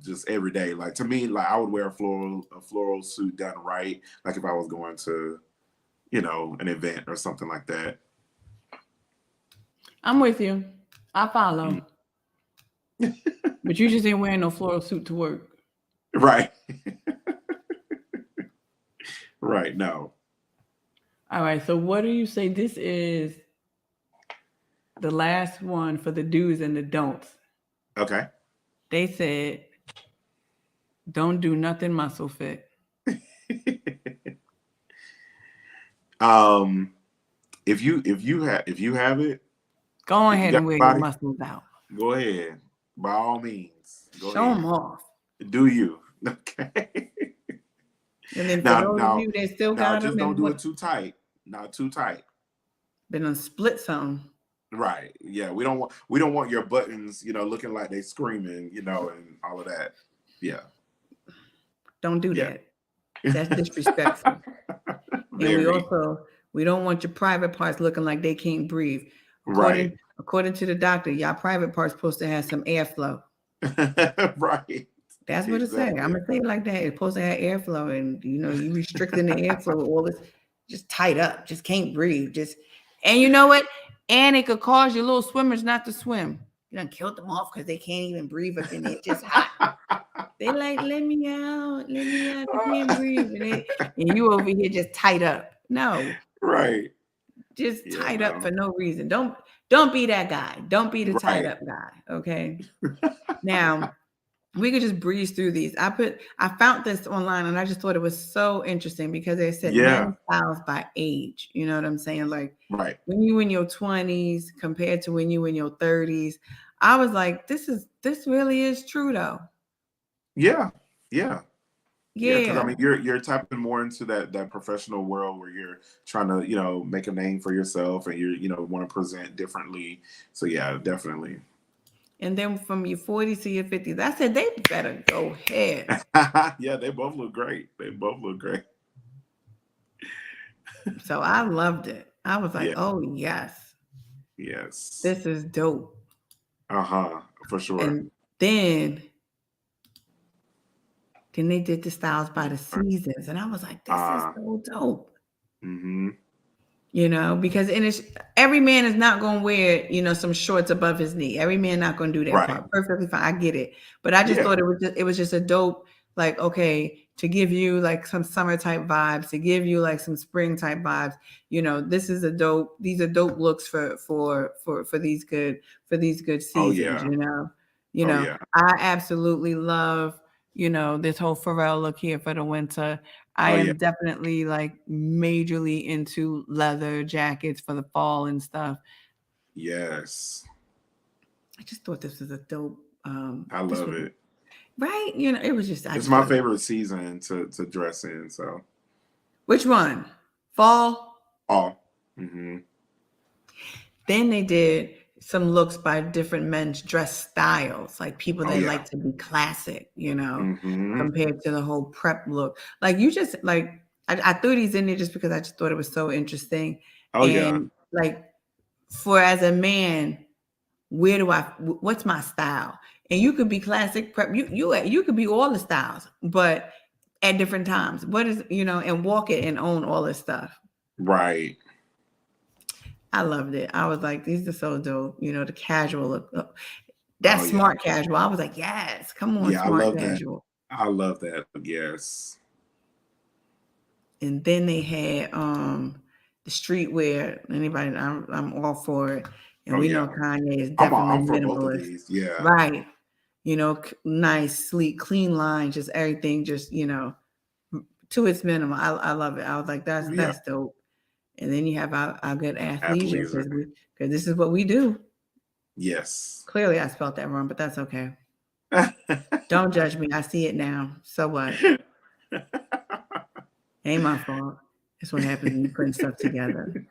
just every day. Like, to me, like, I would wear a floral suit done right. Like if I was going to, an event or something like that. I'm with you. I follow. But you just ain't wearing no floral suit to work. Right. Right. No. All right. So what do you say? This is the last one for the do's and the don'ts. Okay. They said, don't do nothing muscle fit. If you have it, go if you ahead got and wear body, your muscles out. go ahead. By all means. Go Show ahead. them off. Do you? Okay. And then for those of you that still now, got just them, don't do it too tight. Not too tight. Been a split some. Right. Yeah. We don't want your buttons, looking like they screaming, and all of that. Yeah. Don't do that. That's disrespectful. And we don't want your private parts looking like they can't breathe. According to the doctor, y'all private parts supposed to have some airflow. Right. That's what it says. I'm gonna say it like that. It's supposed to have airflow, and you restricting the airflow with all this, just tight up, just can't breathe. And you know what? And it could cause your little swimmers not to swim. You done killed them off because they can't even breathe up in it. Just hot. They like, let me out, I can't breathe. And you over here just tight up. No. Right. Just tied up for no reason. Don't be that guy. Don't be the tied up guy. Okay. Now we could just breeze through these. I found this online and I just thought it was so interesting because they said men's styles by age. You know what I'm saying? Like when you in your 20s compared to when you in your 30s. I was like, this really is true though. Yeah. Yeah. Yeah. Because I mean you're tapping more into that professional world where you're trying to, make a name for yourself and you want to present differently. So yeah, definitely. And then from your 40s to your 50s, I said they better go ahead. Yeah, they both look great. So I loved it. I was like, oh yes. Yes. This is dope. For sure. And then they did the styles by the seasons. And I was like, this is so dope. Mm-hmm. Because every man is not going to wear, some shorts above his knee. Every man not going to do that part. Perfectly fine. I get it. But I just thought it was just a dope, like, okay, to give you like some summer type vibes, to give you like some spring type vibes. These are dope looks for these good seasons, I absolutely love, this whole Pharrell look here for the winter. I am definitely like majorly into leather jackets for the fall and stuff. Yes. I just thought this was a dope. I love it. Right? It was just. It's my favorite season to dress in. So. Which one? Fall? Fall. Mm-hmm. Then they did some looks by different men's dress styles, like people that like to be classic, compared to the whole prep look. Like you just like, I threw these in there just because I just thought it was so interesting. Like for as a man, what's my style? And you could be classic prep. You could be all the styles, but at different times. What is, and walk it and own all this stuff. Right. I loved it. I was like, these are so dope. The casual look. That's smart casual. I was like, yes, come on, smart casual. I love that. Yes. And then they had the streetwear. Anybody, I'm all for it. And we know Kanye is definitely I'm for minimalist. both of these. Yeah. Right. Nice, sleek, clean lines, just everything, just, to its minimum. I love it. I was like, that's dope. And then you have our good athleisure because this is what we do. Yes. Clearly, I spelled that wrong, but that's okay. Don't judge me. I see it now. So what? Ain't my fault. It's what happens when you putting stuff together.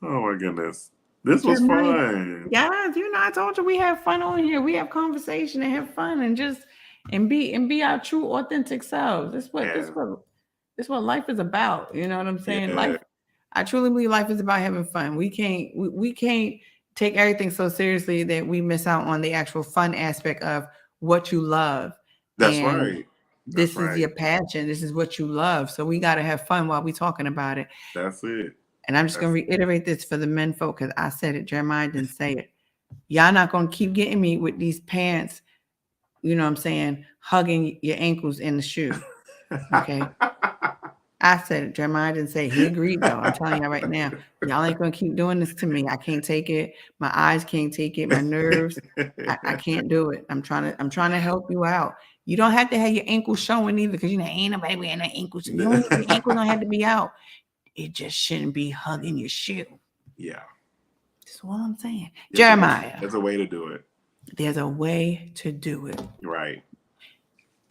Oh my goodness. This was fun. Yes, I told you we have fun on here. We have conversation and have fun and be our true authentic selves. This what life is about. You know what I'm saying? Yeah. Life, I truly believe life is about having fun. We can't take everything so seriously that we miss out on the actual fun aspect of what you love. That's right. This is your passion. This is what you love. So we got to have fun while we're talking about it. That's it. And I'm just going to reiterate this for the men folk because I said it. Jeremiah didn't say it. Y'all not going to keep getting me with these pants, you know what I'm saying, hugging your ankles in the shoe. Okay. I said it. Jeremiah didn't say it. He agreed, though. I'm telling y'all right now. Y'all ain't going to keep doing this to me. I can't take it. My eyes can't take it. My nerves. I can't do it. I'm trying to help you out. You don't have to have your ankles showing either because, ain't nobody wearing no ankles. Your ankles don't have to be out. It just shouldn't be hugging your shoe. Yeah. That's what I'm saying. Jeremiah. There's a way to do it. There's a way to do it. Right.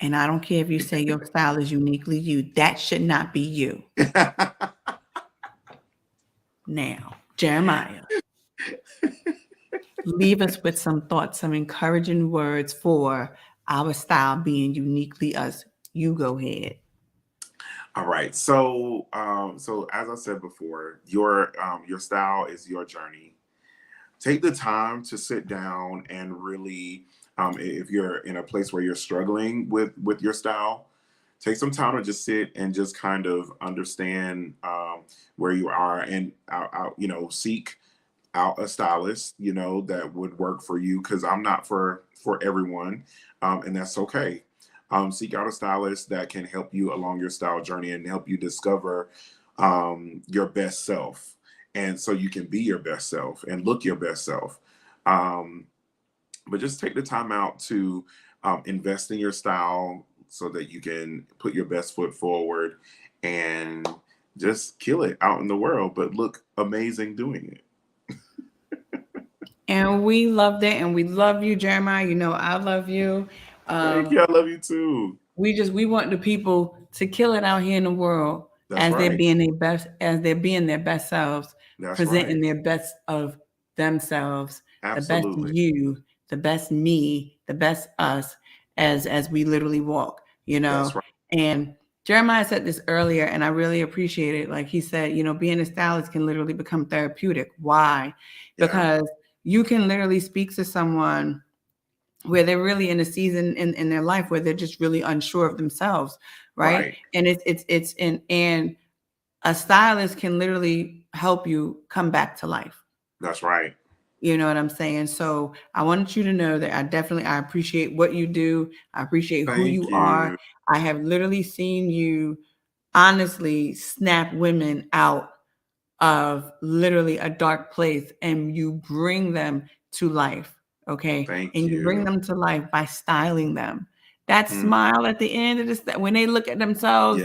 And I don't care if you say your style is uniquely you. That should not be you. Now, Jeremiah, leave us with some thoughts, some encouraging words for our style being uniquely us. You go ahead. All right. So as I said before, your style is your journey. Take the time to sit down and really, if you're in a place where you're struggling with your style, take some time to just sit and just kind of understand where you are and seek out a stylist, that would work for you. Because I'm not for everyone, and that's okay. Seek out a stylist that can help you along your style journey and help you discover your best self. And so you can be your best self and look your best self. But just take the time out to invest in your style so that you can put your best foot forward and just kill it out in the world, but look amazing doing it. And we love that. And we love you, Jeremiah. I love you. Thank you. I love you too. We want the people to kill it out here in the world. That's they're being their best selves, presenting their best of themselves, Absolutely. The best you, the best me, the best us, as we literally walk, That's right. And Jeremiah said this earlier, and I really appreciate it. Like he said, being a stylist can literally become therapeutic. Why? Yeah. Because you can literally speak to someone where they're really in a season in their life where they're just really unsure of themselves, right? And and a stylist can literally help you come back to life. That's right. You know what I'm saying? So I wanted you to know that I appreciate what you do. I appreciate who you are. I have literally seen you honestly snap women out of literally a dark place and you bring them to life. Okay. Thank you bring them to life by styling them. That smile at the end of this, when they look at themselves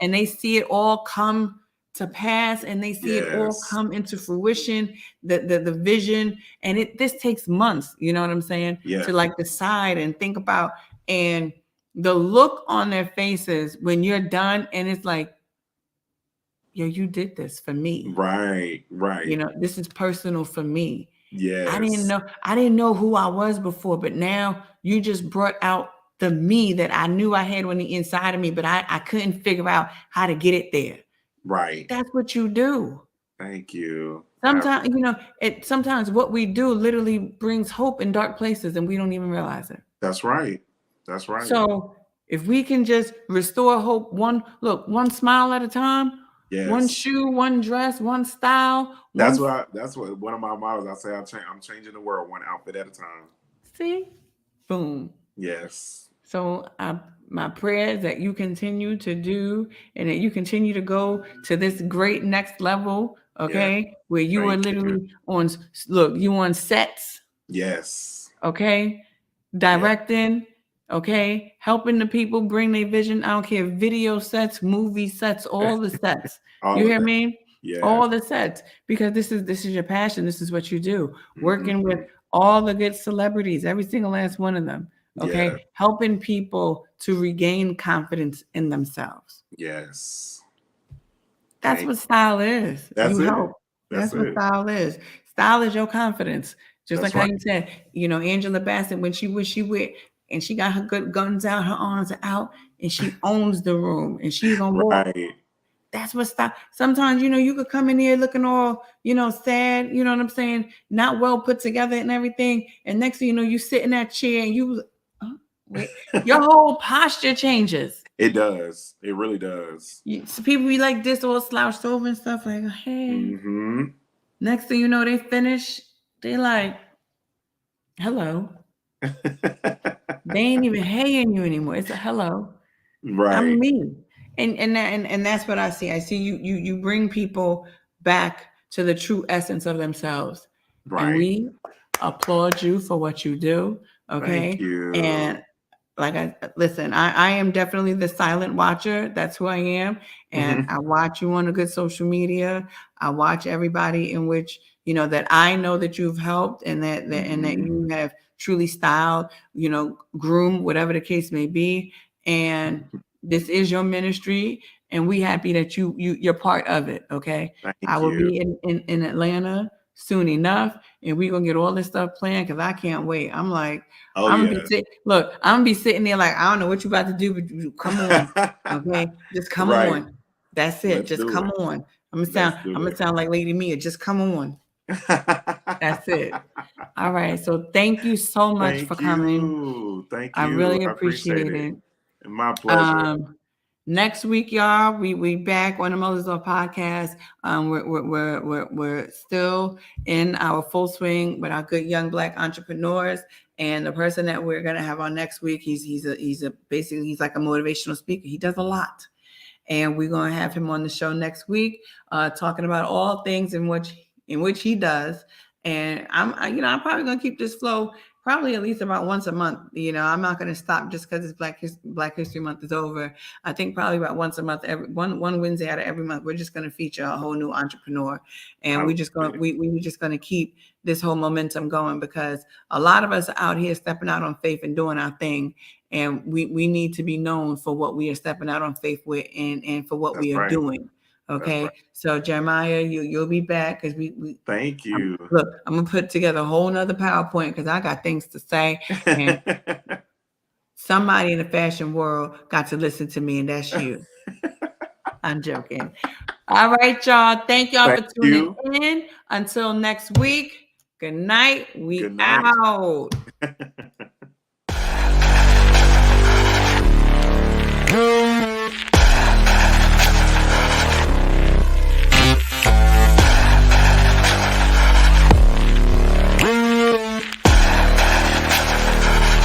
and they see it all come to pass and they see it all come into fruition, the vision. And this takes months, you know what I'm saying? To like decide and think about, and the look on their faces when you're done and it's like, yo, you did this for me. Right. This is personal for me. Yes. I didn't know who I was before, but now you just brought out the me that I knew I had on the inside of me, but I couldn't figure out how to get it there. Right. That's what you do. Thank you. Sometimes, sometimes what we do literally brings hope in dark places and we don't even realize it. That's right. So if we can just restore hope, one smile at a time, one shoe, one dress, one style. That's what one of my mottos. I say I'm changing the world one outfit at a time. See? Boom. Yes. So my prayer is that you continue to do and that you continue to go to this great next level, okay? Where you are literally you on sets. Yes. Okay? Directing, Okay, helping the people bring their vision. I don't care, video sets, movie sets, all the sets. All You of hear that. me? Yeah. All the sets, because this is your passion. This is what you do. Working with Mhm. all the good celebrities, every single last one of them. Okay, Yeah. helping people to regain confidence in themselves. Yes. That's Thank what style is. That's You it. help. That's That's what it. style is. Style is your confidence. Just like That's how right. you said, Angela Bassett, when she went and she got her good guns out, her arms are out, and she owns the room, and she's gonna walk. Right. That's what style. Sometimes, you could come in here looking all, sad, you know what I'm saying? Not well put together and everything. And next thing you know, you sit in that chair and wait, your whole posture changes. It does. It really does. So people be like this, all slouched over and stuff, like, hey. Mm-hmm. Next thing you know, they finish. They like, hello. They ain't even heying you anymore. It's a hello. Right. I'm me. And that's what I see. I see you bring people back to the true essence of themselves. Right. And we applaud you for what you do. Okay. Thank you. And like I am definitely the silent watcher. That's who I am. And I watch you on a good social media. I watch everybody in which, that I know that you've helped and that you have truly styled, groomed, whatever the case may be. And this is your ministry, and we happy that you're part of it. Okay. Thank I will you. be in Atlanta soon enough, and we're gonna get all this stuff planned because I can't wait. I'm like, Oh, I'm yeah. gonna be sitting there like, I don't know what you about to do, but come on. Okay. Just come Right. on. That's it. Let's Just do come it. on. I'm Let's do gonna it. sound like Lady Mia. Just come on. That's it. All right. So thank you so much Thank for coming. you. Thank you. I really I appreciate it. My pleasure. Next week, y'all, we back on the Muzzle podcast. We're still in our full swing with our good young Black entrepreneurs, and the person that we're gonna have on next week, he's like a motivational speaker. He does a lot, and we're gonna have him on the show next week, talking about all things in which he does. And I'm probably gonna keep this flow probably at least about once a month. I'm not going to stop just because it's Black History Month is over. I think probably about once a month, every one Wednesday out of every month, we're just going to feature a whole new entrepreneur, and we just going to keep this whole momentum going, because a lot of us are out here stepping out on faith and doing our thing, and we need to be known for what we are stepping out on faith with, and for what we are doing. Okay, right. So Jeremiah, you'll be back, because we thank you. Look, I'm gonna put together a whole nother PowerPoint, because I got things to say, and somebody in the fashion world got to listen to me, and that's you. I'm joking. All right, y'all. Thank y'all for tuning in. Until next week. Good night. We out.